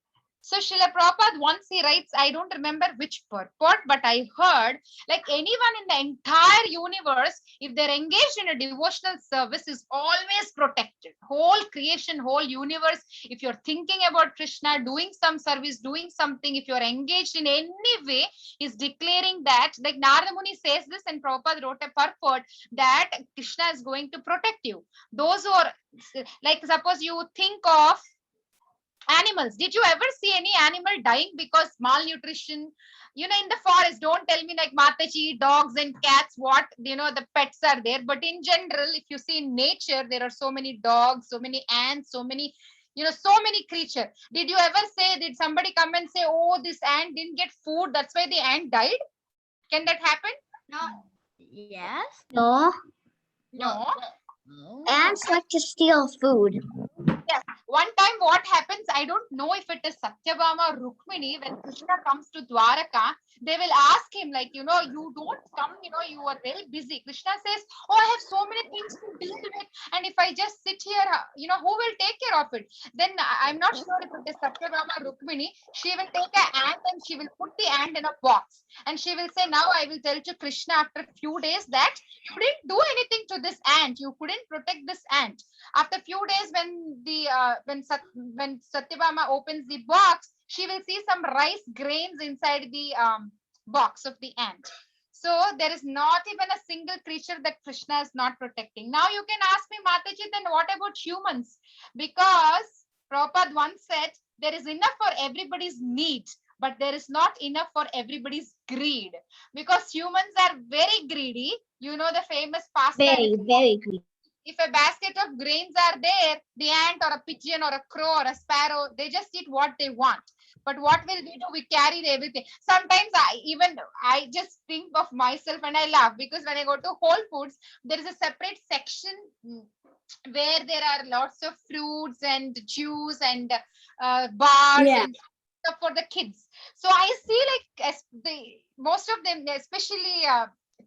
Speaker 5: So Srila Prabhupada, once he writes, I don't remember which purport, but I heard like anyone in the entire universe, if they're engaged in a devotional service, is always protected. Whole creation, whole universe, if you're thinking about Krishna, doing some service, doing something, if you're engaged in any way, is declaring that, like Narada Muni says this, and Prabhupada wrote a purport that Krishna is going to protect you. Those who are, like suppose you think of animals. Did you ever see any animal dying because malnutrition? You know, in the forest, don't tell me like Mataji, dogs and cats, what, you know, the pets are there. But in general, if you see in nature, there are so many dogs, so many ants, so many, you know, so many creatures. Did you ever say, did somebody come and say, oh, this ant didn't get food, that's why the ant died? Can that happen?
Speaker 9: No. Yes.
Speaker 4: No.
Speaker 5: No.
Speaker 4: Ants like to steal food.
Speaker 5: Yes. One time what happens, I don't know if it is Satyabhama or Rukmini, when Krishna comes to Dwaraka, they will ask him like, you know, you don't come, you know, you are very busy. Krishna says, oh, I have so many things to deal with. And if I just sit here, you know, who will take care of it? Then I'm not sure if it is Satyabhama or Rukmini. She will take an ant and she will put the ant in a box. And she will say, now I will tell to Krishna after a few days that you didn't do anything to this ant. You couldn't protect this ant. After a few days, when the when Satyabhama opens the box, she will see some rice grains inside the box of the ant. So there is not even a single creature that Krishna is not protecting. Now you can ask me, Mataji, then what about humans? Because Prabhupada once said, there is enough for everybody's need, but there is not enough for everybody's greed. Because humans are very greedy. You know the famous pastime.
Speaker 4: Very greedy.
Speaker 5: If a basket of grains are there, the ant or a pigeon or a crow or a sparrow, they just eat what they want. But what will we do? We carry everything. Sometimes I just think of myself and I laugh, because when I go to Whole Foods, there is a separate section where there are lots of fruits and juice and bars and stuff for the kids. So I see like most of them, especially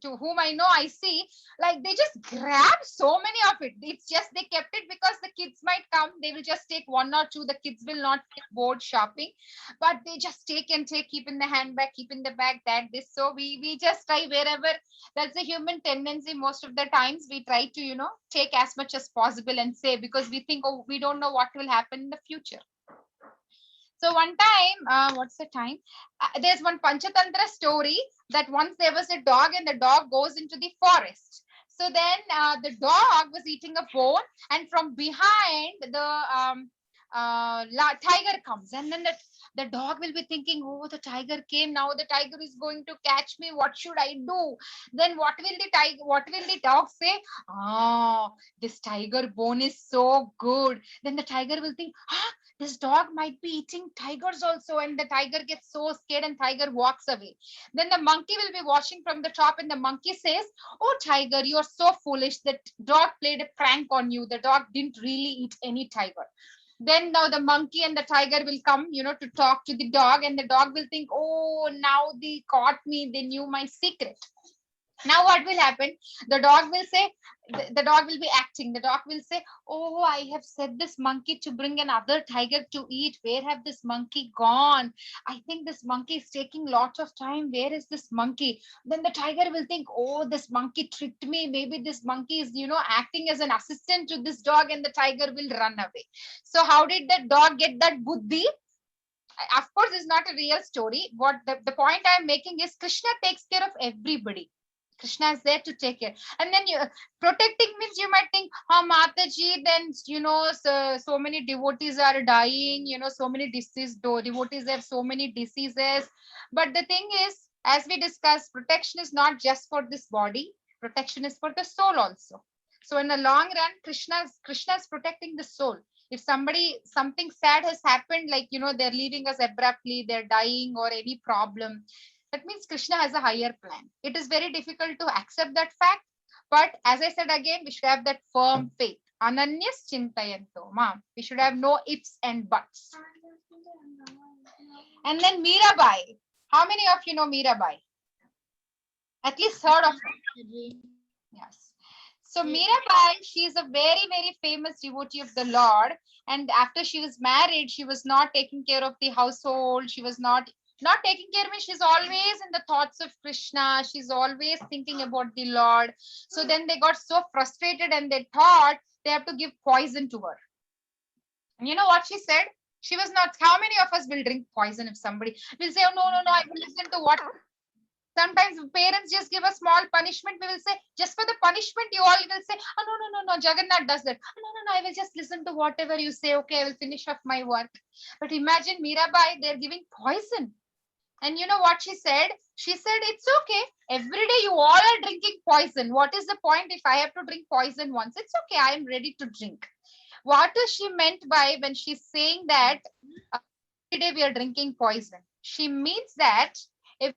Speaker 5: to whom I know, I see like they just grab so many of it. It's just they kept it because the kids might come. They will just take one or two. The kids will not get bored shopping, but they just take and take, keep in the handbag, keep in the bag, that this. So we just try wherever. That's a human tendency. Most of the times we try to, you know, take as much as possible and save, because we think, oh, we don't know what will happen in the future. So one time, what's the time? There's one Panchatantra story that once there was a dog and the dog goes into the forest. So then the dog was eating a bone, and from behind the tiger comes, and then the dog will be thinking, oh, the tiger came, now the tiger is going to catch me, what should I do? Then what will the dog say? Oh, this tiger bone is so good. Then the tiger will think, this dog might be eating tigers also, and the tiger gets so scared and tiger walks away. Then the monkey will be watching from the top, and the monkey says, oh, tiger, you're so foolish. That dog played a prank on you. The dog didn't really eat any tiger. Then now the monkey and the tiger will come, you know, to talk to the dog, and the dog will think, oh, now they caught me. They knew my secret. Now what will happen? The dog will say, the dog will be acting. The dog will say, oh, I have said this monkey to bring another tiger to eat. Where have this monkey gone? I think this monkey is taking lots of time. Where is this monkey? Then the tiger will think, oh, this monkey tricked me. Maybe this monkey is, you know, acting as an assistant to this dog, and the tiger will run away. So how did the dog get that buddhi? Of course, it's not a real story. What the point I'm making is Krishna takes care of everybody. Krishna is there to take care. And then protecting means you might think, oh, Mataji, then, you know, so many devotees are dying, you know, so many devotees have so many diseases. But the thing is, as we discussed, protection is not just for this body. Protection is for the soul also. So in the long run, Krishna is protecting the soul. If something sad has happened, like, they're leaving us abruptly, they're dying or any problem, that means Krishna has a higher plan. It is very difficult to accept that fact. But as I said again, we should have that firm faith. Ananyas chintayanto ma. We should have no ifs and buts. And then Mirabai. How many of you know Mirabai? At least heard of her. Yes. So Mirabai, she is a very, very famous devotee of the Lord. And after she was married, she was not taking care of the household. She was not taking care of me. She's always in the thoughts of Krishna. She's always thinking about the Lord. So then they got so frustrated and they thought they have to give poison to her. And you know what she said? She was not. How many of us will drink poison if somebody will say, oh, no, I will listen to what? Sometimes parents just give a small punishment. We will say, just for the punishment, you all will say, oh, no, Jagannath does that. Oh, no, I will just listen to whatever you say. Okay, I will finish off my work. But imagine Mirabai, they're giving poison. And you know what she said? She said, it's okay. Every day you all are drinking poison. What is the point if I have to drink poison once? It's okay. I am ready to drink. What does she meant by when she's saying that every day we are drinking poison? She means that if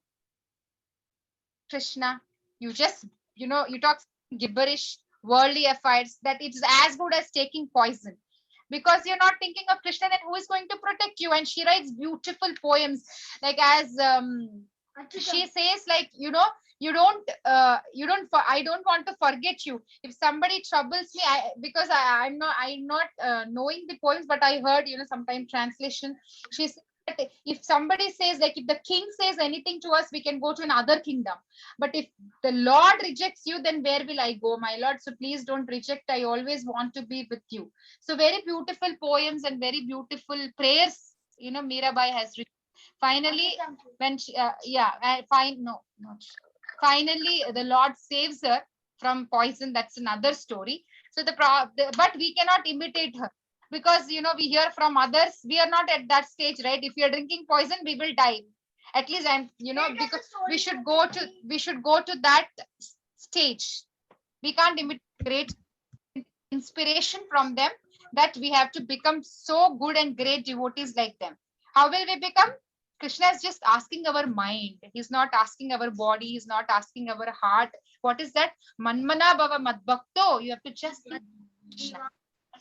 Speaker 5: Krishna, you just, you talk gibberish, worldly affairs, that it's as good as taking poison. Because you're not thinking of Krishna, then who is going to protect you? And she writes beautiful poems, like as she says, like, I don't want to forget you. If somebody troubles me, I'm not knowing the poems, but I heard, sometimes translation. She said that if somebody says, like, if the king says anything to us, we can go to another kingdom. But if the Lord rejects you, then where will I go, my Lord? So please don't reject. I always want to be with you. So very beautiful poems and very beautiful prayers, Mirabai has written. Finally, when she, finally the Lord saves her from poison. That's another story. So but we cannot imitate her, because we hear from others. We are not at that stage, right? If we are drinking poison, we will die. At least because we should go to that stage. We can't imitate great inspiration from them, that we have to become so good and great devotees like them. How will we become? Krishna is just asking our mind. He's not asking our body. He's not asking our heart. What is that? Manmana bhava madbhakto. You have to just Krishna.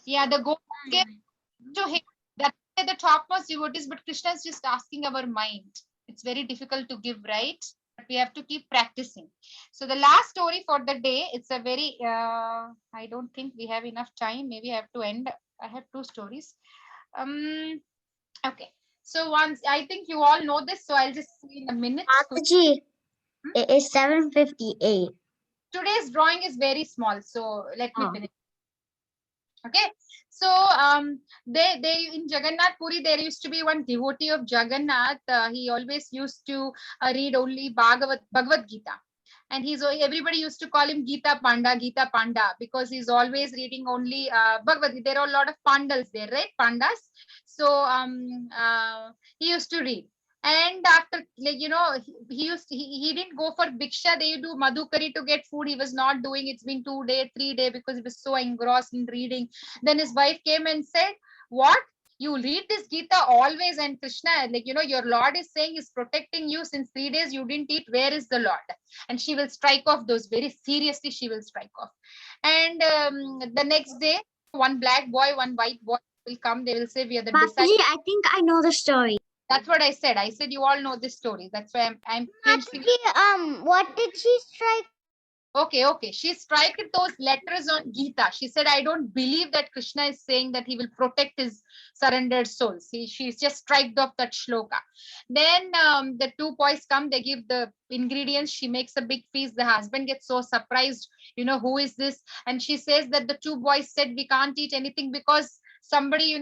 Speaker 5: Yeah, the goal to him. That's the topmost devotees, but Krishna is just asking our mind. It's very difficult to give, right? But we have to keep practicing. So the last story for the day, it's a very, I don't think we have enough time. Maybe I have to end. I have two stories. Okay. So once, I think you all know this, so I'll just see in a minute.
Speaker 3: Mataji, it is 7:58.
Speaker 5: Today's drawing is very small, so let me finish. Okay. So they in Jagannath Puri, there used to be one devotee of Jagannath. He always used to read only Bhagavad Gita. And everybody used to call him Gita Panda, because he's always reading only Bhagavad Gita. There are a lot of Pandals there, right? Pandas. So he used to read. And after, like, he didn't go for Bhiksha. They do Madhukari to get food. He was not doing. It's been 2 days, 3 days, because he was so engrossed in reading. Then his wife came and said, what? You read this Gita always, and Krishna, like, your Lord is saying he's protecting you since 3 days. You didn't eat. Where is the Lord? And she will strike off those very seriously. She will strike off. And the next day, one black boy, one white boy will come. They will say, we are the disciples.
Speaker 3: I think I know the story.
Speaker 5: That's what I said. I said you all know this story. That's why I'm
Speaker 3: what did she strike?
Speaker 5: Okay. She struck those letters on Gita. She said, I don't believe that Krishna is saying that he will protect his surrendered souls. She's just striked off that shloka. Then the two boys come, they give the ingredients. She makes a big feast. The husband gets so surprised, who is this? And she says that the two boys said, we can't eat anything because somebody,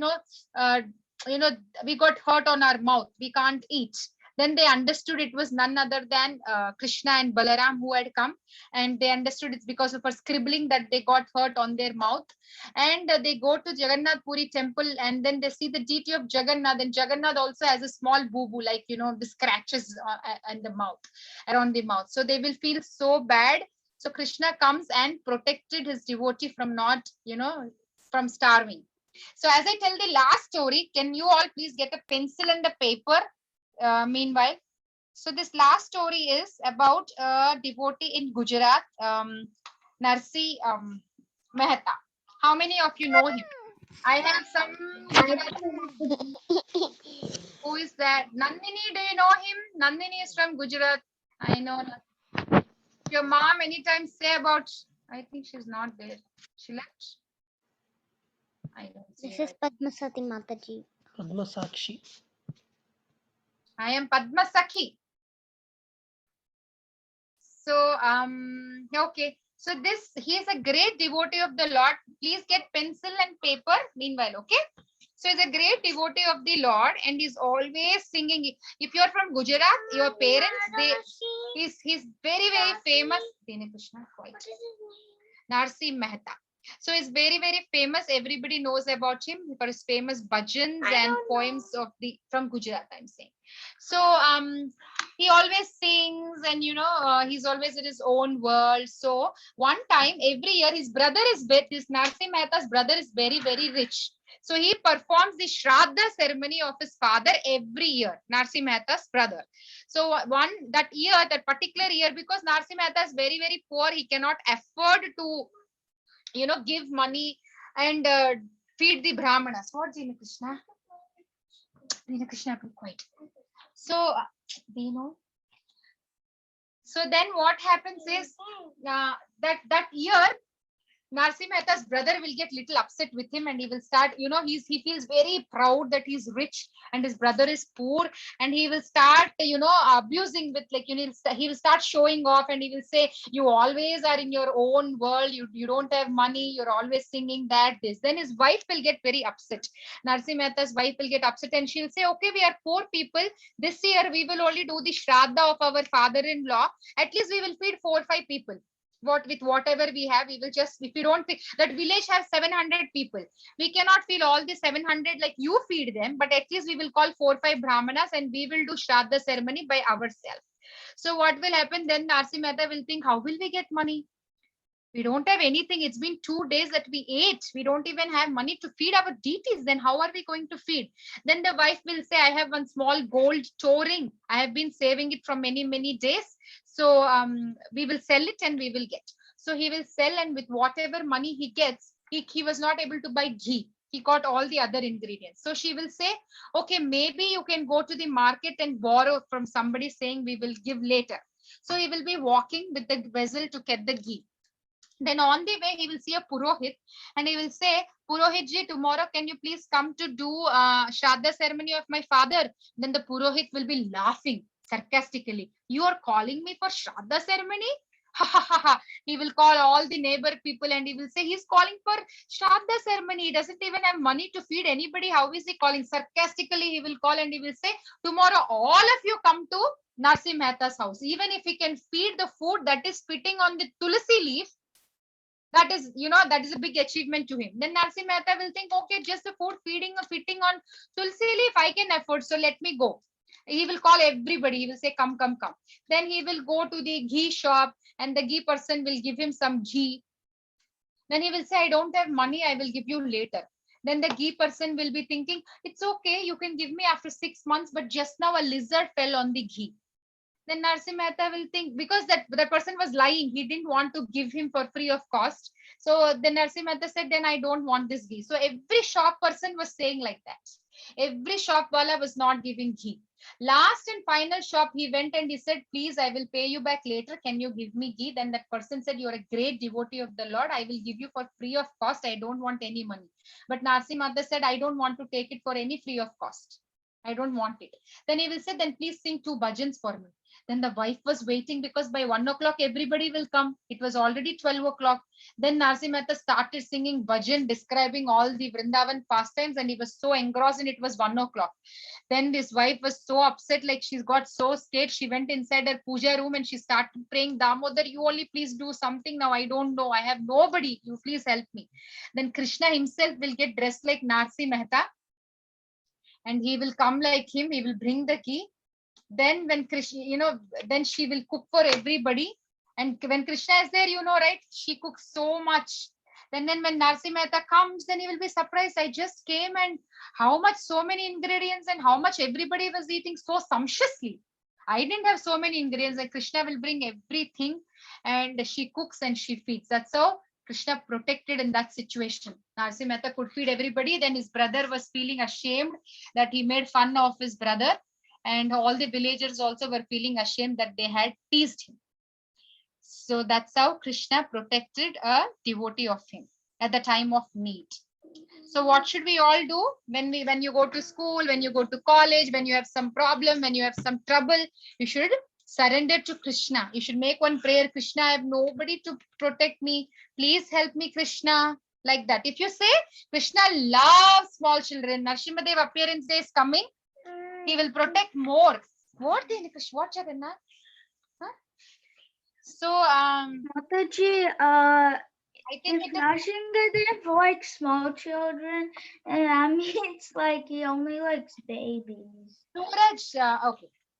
Speaker 5: we got hurt on our mouth. We can't eat. Then they understood it was none other than Krishna and Balaram who had come, and they understood it's because of her scribbling that they got hurt on their mouth. And they go to Jagannath Puri temple, and then they see the deity of Jagannath, and Jagannath also has a small boo-boo, like, the scratches in the mouth, around the mouth. So they will feel so bad. So Krishna comes and protected his devotee from not, from starving. So as I tell the last story, can you all please get a pencil and a paper meanwhile? So this last story is about a devotee in Gujarat, Narsi Mehta. How many of you know him? I have some. Who is that? Nandini, do you know him? Nandini is from Gujarat. I know. Your mom anytime say about, I think she's not there. She left. I don't see.
Speaker 3: This is Padmasati Mataji.
Speaker 11: Padma Sakshi.
Speaker 5: I am Padma Sakhi. So, okay. So he is a great devotee of the Lord. Please get pencil and paper meanwhile, okay? So he's a great devotee of the Lord and he's always singing. If you're from Gujarat, your parents, he's very, very famous. Narsi Mehta. So he's very, very famous. Everybody knows about him for his famous bhajans and poems from Gujarat, I'm saying. So he always sings and he's always in his own world. So one time every year his Narsi Mehta's brother is very, very rich. So he performs the Shraddha ceremony of his father every year, Narsi Mehta's brother. So that particular year, because Narsi Mehta is very, very poor, he cannot afford to give money and feed the Brahmanas. What, Dina Krishna? Dina Krishna, be quiet. So, So then what happens is that year, Narsi Mehta's brother will get little upset with him and he will start, he feels very proud that he's rich and his brother is poor, and he will start, abusing with he will start showing off and he will say, you always are in your own world, you don't have money, you're always singing this. Then his wife will get very upset. Narsi Mehta's wife will get upset and she'll say, okay, we are poor people. This year we will only do the Shraddha of our father-in-law. At least we will feed 4 or 5 people. With whatever we have, we will just, if you don't think that village has 700 people, we cannot feed all the 700 like you feed them, but at least we will call 4 or 5 brahmanas and we will do Shraddha ceremony by ourselves. So what will happen then? Narsi Mehta will think, how will we get money? We don't have anything. It's been 2 days that we ate. We don't even have money to feed our deities. Then how are we going to feed? Then the wife will say, I have one small gold toe ring. I have been saving it from many, many days. So we will sell it and we will get. So he will sell, and with whatever money he gets, he was not able to buy ghee. He got all the other ingredients. So she will say, okay, maybe you can go to the market and borrow from somebody saying we will give later. So he will be walking with the vessel to get the ghee. Then on the way, he will see a Purohit and he will say, Purohit ji, tomorrow can you please come to do Shraddha ceremony of my father? Then the Purohit will be laughing sarcastically. You are calling me for Shraddha ceremony? Ha ha ha ha. He will call all the neighbor people and he will say he's calling for Shraddha ceremony. He doesn't even have money to feed anybody. How is he calling? Sarcastically, he will call and he will say, tomorrow all of you come to Narsi Mehta's house. Even if he can feed the food that is spitting on the tulsi leaf, that is a big achievement to him. Then Narsi Mehta will think, okay, just the food fitting on tulsi leaf, I can afford, so let me go. He will call everybody. He will say, come, come, come. Then he will go to the ghee shop and the ghee person will give him some ghee. Then he will say, I don't have money, I will give you later. Then the ghee person will be thinking, it's okay, you can give me after 6 months, but just now a lizard fell on the ghee. Then Narsi Mehta will think, because that person was lying, he didn't want to give him for free of cost. So then Narsi Mehta said, then I don't want this ghee. So every shop person was saying like that. Every shop wala was not giving ghee. Last and final shop, he went and he said, please, I will pay you back later. Can you give me ghee? Then that person said, you're a great devotee of the Lord. I will give you for free of cost. I don't want any money. But Narsi Mehta said, I don't want to take it for any free of cost. I don't want it. Then he will say, then please sing 2 bhajans for me. Then the wife was waiting because by 1 o'clock everybody will come. It was already 12 o'clock. Then Narsi Mehta started singing bhajan, describing all the Vrindavan pastimes, and he was so engrossed and it was 1 o'clock. Then his wife was so upset, like she's got so scared. She went inside her puja room and she started praying, Damodar, you only please do something now. I don't know. I have nobody. You please help me. Then Krishna himself will get dressed like Narsi Mehta and he will come like him. He will bring the ghee. Then when Krishna, then she will cook for everybody And when Krishna is there, you know, right? She cooks so much. Then when Narsi Mehta comes, then he will be surprised. I just came and how much, so many ingredients and how much everybody was eating so sumptuously. I didn't have so many ingredients. Like Krishna will bring everything and she cooks and she feeds. That's how Krishna protected in that situation. Narsi Mehta could feed everybody. Then his brother was feeling ashamed that he made fun of his brother. And all the villagers also were feeling ashamed that they had teased him. So that's how Krishna protected a devotee of him at the time of need. So what should we all do when you go to school, when you go to college, when you have some problem, when you have some trouble, you should surrender to Krishna. You should make one prayer, Krishna, I have nobody to protect me. Please help me, Krishna. Like that. If you say, Krishna loves small children, Narsimhadev appearance day is coming, he will protect more. What than Krishna? What Jagannath? So,
Speaker 10: Mataji,
Speaker 5: I think
Speaker 10: if Narsingadev likes small children, and that means like he only likes babies.
Speaker 5: Suraj,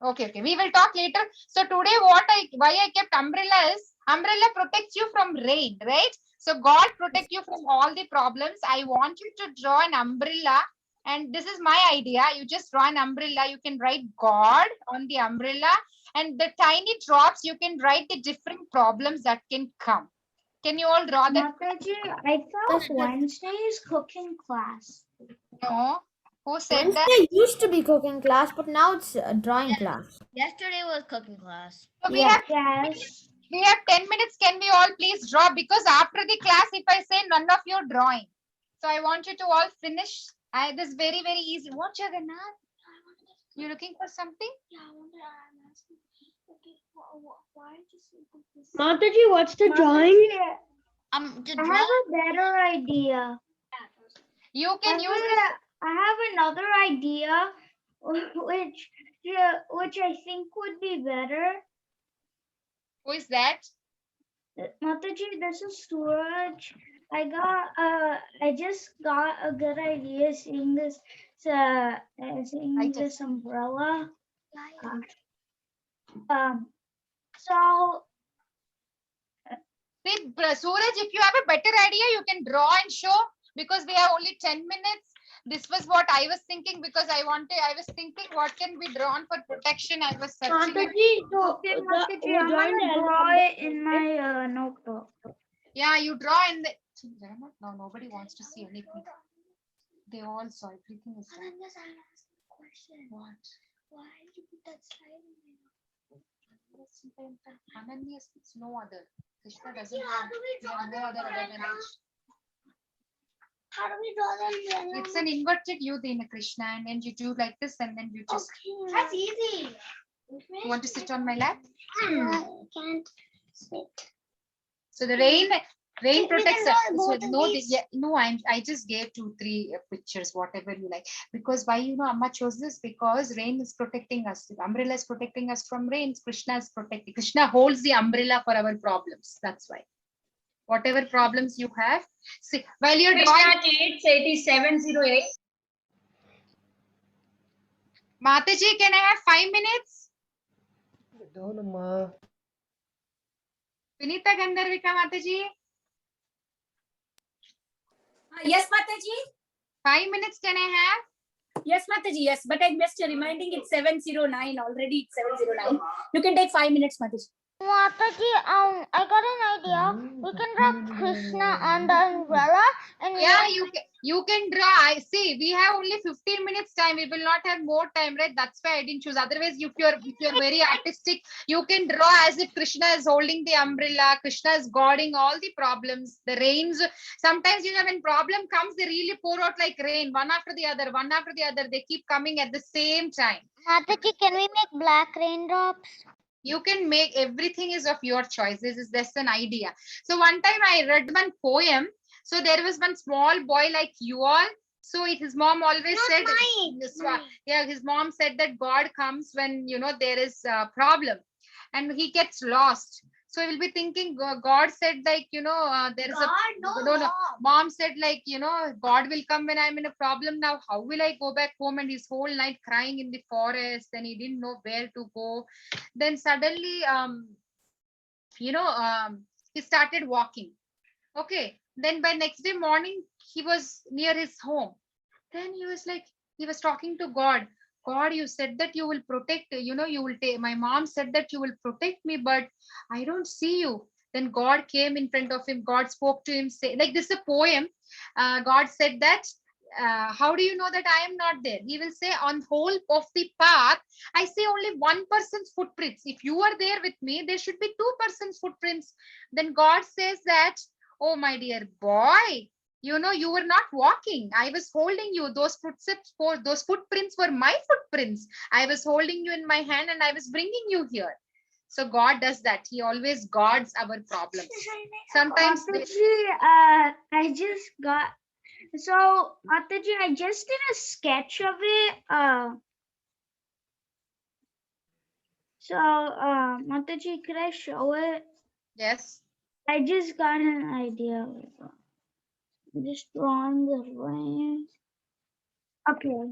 Speaker 5: okay. We will talk later. So today, why I kept umbrella is umbrella protects you from rain, right? So God protect you from all the problems. I want you to draw an umbrella, and this is my idea. You just draw an umbrella. You can write God on the umbrella, and the tiny drops you can write the different problems that can come. Can you all draw that?
Speaker 10: Mataji, I thought Wednesday is cooking class.
Speaker 5: No. Who said that?
Speaker 6: Wednesday used to be cooking class, but now it's drawing class.
Speaker 9: Yesterday was cooking class.
Speaker 5: So we have 10 minutes. Can we all please draw? Because after the class, if I say none of you drawing, so I want you to all finish. This is very, very easy. What, Jagannath? You looking for something?
Speaker 10: Yeah, I wonder. I'm asking. Okay, why did you say this? Mataji, what's the drawing? I have a better idea.
Speaker 5: You can use
Speaker 10: I have another idea, which I think would be better.
Speaker 5: Who is that?
Speaker 10: Mataji, this is Suraj. I just got a good idea seeing this this umbrella. So
Speaker 5: Suraj, if you have a better idea, you can draw and show, because we have only 10 minutes. This was what I was thinking, because I was thinking what can be drawn for protection. I was searching.
Speaker 10: Mataji, I'm gonna draw it in my notebook.
Speaker 5: Yeah, you draw in the. No, nobody wants to see anything. They all saw everything is done. What?
Speaker 10: Why did you put that slide in there?
Speaker 5: Ananya speaks no other. Krishna doesn't have no other than H.
Speaker 10: How do we draw them?
Speaker 5: It's an inverted U in Krishna, and then you do like this, and then you just.
Speaker 10: Okay. That's easy.
Speaker 5: You want to sit on my lap?
Speaker 10: I can't sit.
Speaker 5: So the rain protects us. So I just gave 2-3 pictures, whatever you like. Because why Amma chose this? Because rain is protecting us. The umbrella is protecting us from rain. Krishna is protecting. Krishna holds the umbrella for our problems. That's why. Whatever problems you have, see while you're drawing.
Speaker 2: 8708.
Speaker 5: Mataji, can I have 5 minutes? Vinita Gandharvika Mataji.
Speaker 11: Yes, Mataji.
Speaker 5: 5 minutes can I have?
Speaker 11: Yes, Mataji. Yes, but I missed reminding it's 709 already. It's 709. You can take 5 minutes, Mataji.
Speaker 3: Mataji, I got an idea. We can draw Krishna on the umbrella, and
Speaker 5: you can draw. I see. We have only 15 minutes time. We will not have more time, right? That's why I didn't choose. Otherwise, if you're very artistic, you can draw as if Krishna is holding the umbrella. Krishna is guarding all the problems. The rains. Sometimes when problem comes, they really pour out like rain, one after the other, one after the other. They keep coming at the same time.
Speaker 3: Mataji, can we make black raindrops?
Speaker 5: You can make, everything is of your choice. This is just an idea. So one time I read one poem. So there was one small boy like you all. So his mom always said, his mom said that God comes when, there is a problem and he gets lost. So he will be thinking, God said like, there is no. Mom said like, God will come when I'm in a problem. Now, how will I go back home? And his whole night crying in the forest, and he didn't know where to go. Then suddenly, he started walking. Okay. Then by next day morning, he was near his home. Then he was like, he was talking to God. God, you said that you will protect, you will take, my mom said that you will protect me, but I don't see you. Then God came in front of him. God spoke to him, say, like this is a poem. God said that, how do you know that I am not there? He will say, on whole of the path, I see only one person's footprints. If you are there with me, there should be 2 persons' footprints. Then God says that, oh, my dear boy, you were not walking. I was holding you. Those footprints were my footprints. I was holding you in my hand and I was bringing you here. So God does that. He always guards our problems. Sometimes
Speaker 10: I just got, so Mataji, I just did a sketch of it. Mataji, could I show it?
Speaker 5: Yes.
Speaker 10: I just got an idea. I'm just drawing the range. Okay.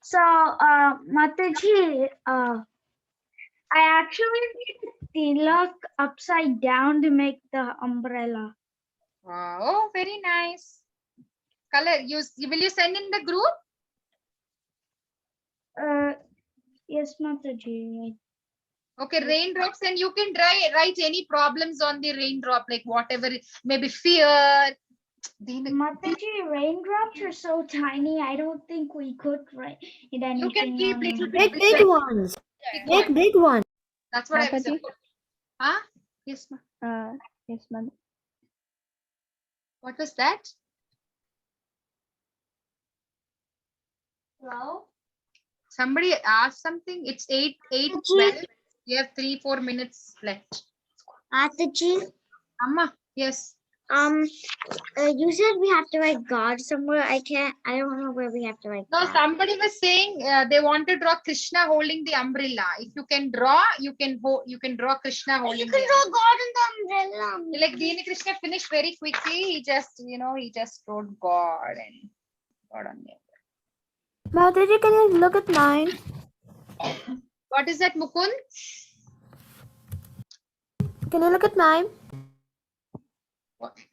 Speaker 10: So, Mataji, I actually made the tilak upside down to make the umbrella.
Speaker 5: Wow, very nice. Color, will you send in the group?
Speaker 10: Yes, Mataji.
Speaker 5: Okay, raindrops, and you can write any problems on the raindrop, like whatever, maybe fear.
Speaker 10: Mataji, raindrops are so tiny, I don't think we could write it anything.
Speaker 5: You can keep little
Speaker 6: Big ones. Big ones.
Speaker 5: That's what I was saying. Huh? Yes,
Speaker 8: ma'am. Yes, ma'am.
Speaker 5: What was that?
Speaker 10: Hello?
Speaker 5: Somebody asked something. It's 8:12. We have 3-4 minutes left.
Speaker 3: Ataji.
Speaker 5: Amma, yes.
Speaker 3: You said we have to write God somewhere. I don't know where we have to write
Speaker 5: No,
Speaker 3: God.
Speaker 5: somebody was saying they want to draw Krishna holding the umbrella. If you can draw, you can draw Krishna holding.
Speaker 3: You can draw God in the umbrella.
Speaker 5: Like Dini Krishna finished very quickly. He just wrote God and God on there.
Speaker 6: Mataji, can you look at mine?
Speaker 5: What is that, Mukund?
Speaker 6: Can you look at mine?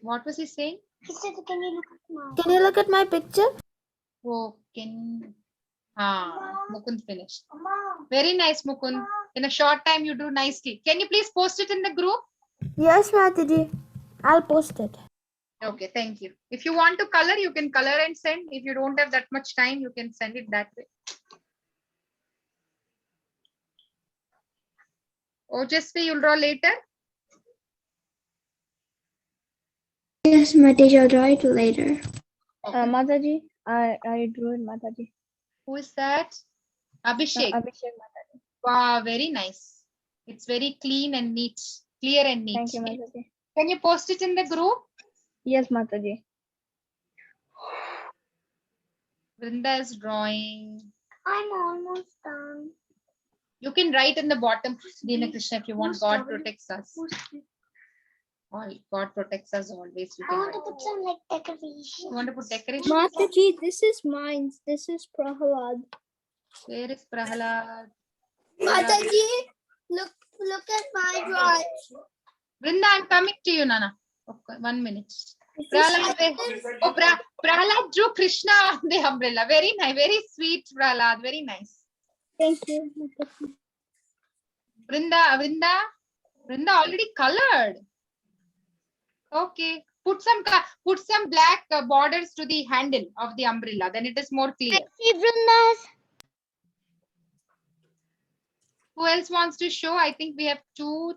Speaker 5: What was he saying?
Speaker 3: He said, can you look at mine?
Speaker 6: Can you look at my picture?
Speaker 5: Oh, Mukund finished. Very nice, Mukund. In a short time, you do nicely. Can you please post it in the group?
Speaker 6: Yes, Mataji. I'll post it.
Speaker 5: Okay, thank you. If you want to color, you can color and send. If you don't have that much time, you can send it that way. Ojasvi, you'll draw later?
Speaker 7: Yes, Mataji, I'll draw it later.
Speaker 5: Okay.
Speaker 8: Mataji, I drew it, Mataji.
Speaker 5: Who is that? Abhishek.
Speaker 8: Abhishek Mataji.
Speaker 5: Wow, very nice. It's very clean and neat. Clear and neat.
Speaker 8: Thank you, Mataji.
Speaker 5: Can you post it in the group?
Speaker 8: Yes, Mataji.
Speaker 5: Vrinda is drawing.
Speaker 3: I'm almost done.
Speaker 5: You can write in the bottom, Dina Krishna, if you want. God protects us. God protects us always.
Speaker 3: I want to put some like decoration.
Speaker 5: You want to put decoration?
Speaker 4: Mataji, this is mine. This is Prahalad.
Speaker 5: Where is Prahalad?
Speaker 4: Mataji, look at my drawing.
Speaker 5: Vrinda, I'm coming to you, Nana. Okay, 1 minute. Prahalad drew Krishna on the umbrella. Very nice. Very sweet, Prahalad. Very nice.
Speaker 4: Thank you.
Speaker 5: Vrinda already colored. Okay. Put some black borders to the handle of the umbrella. Then it is more clear.
Speaker 3: See, Vrinda's.
Speaker 5: Who else wants to show? I think we have 2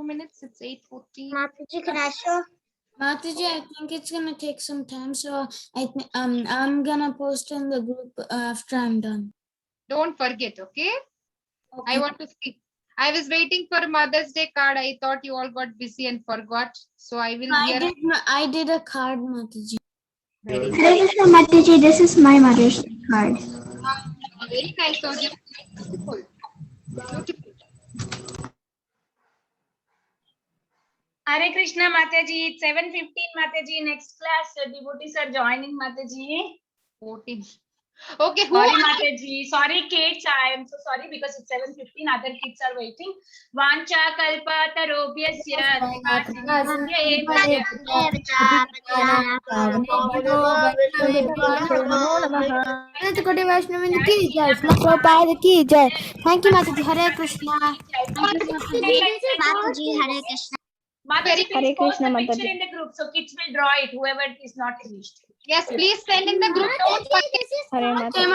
Speaker 5: minutes. It's 8:14.
Speaker 3: Mataji, can I show?
Speaker 6: Mataji, I think it's gonna take some time, so I'm gonna post in the group after I'm done.
Speaker 5: Don't forget, okay? I want to see. I was waiting for Mother's Day card. I thought you all got busy and forgot. So I will.
Speaker 6: I did a card, Mataji.
Speaker 7: Mataji, this is my Mother's Day card.
Speaker 5: Very nice. So beautiful. Beautiful.
Speaker 2: Hare Krishna, Mataji. It's 7:15, Mataji. Next class, devotees are joining, Mataji.
Speaker 5: 14. Okay, who?
Speaker 2: Sorry, Mataji. Sorry, kids. I am so sorry because it's 7:15. Other kids are waiting. Vancha kalpa tarobhyasya
Speaker 6: Kotti Vaishnavi ki jai. Prabhupada ki jai. Thank you, Mataji. Hare Krishna.
Speaker 3: Mataji, Hare Krishna.
Speaker 2: Mataji,
Speaker 8: Hare
Speaker 2: please post
Speaker 8: Krishna,
Speaker 2: the picture
Speaker 8: Mataji.
Speaker 2: in the group so kids will draw it. Whoever is not finished.
Speaker 5: Yes, please send in the group. Don't forget.
Speaker 8: Hare Mataji.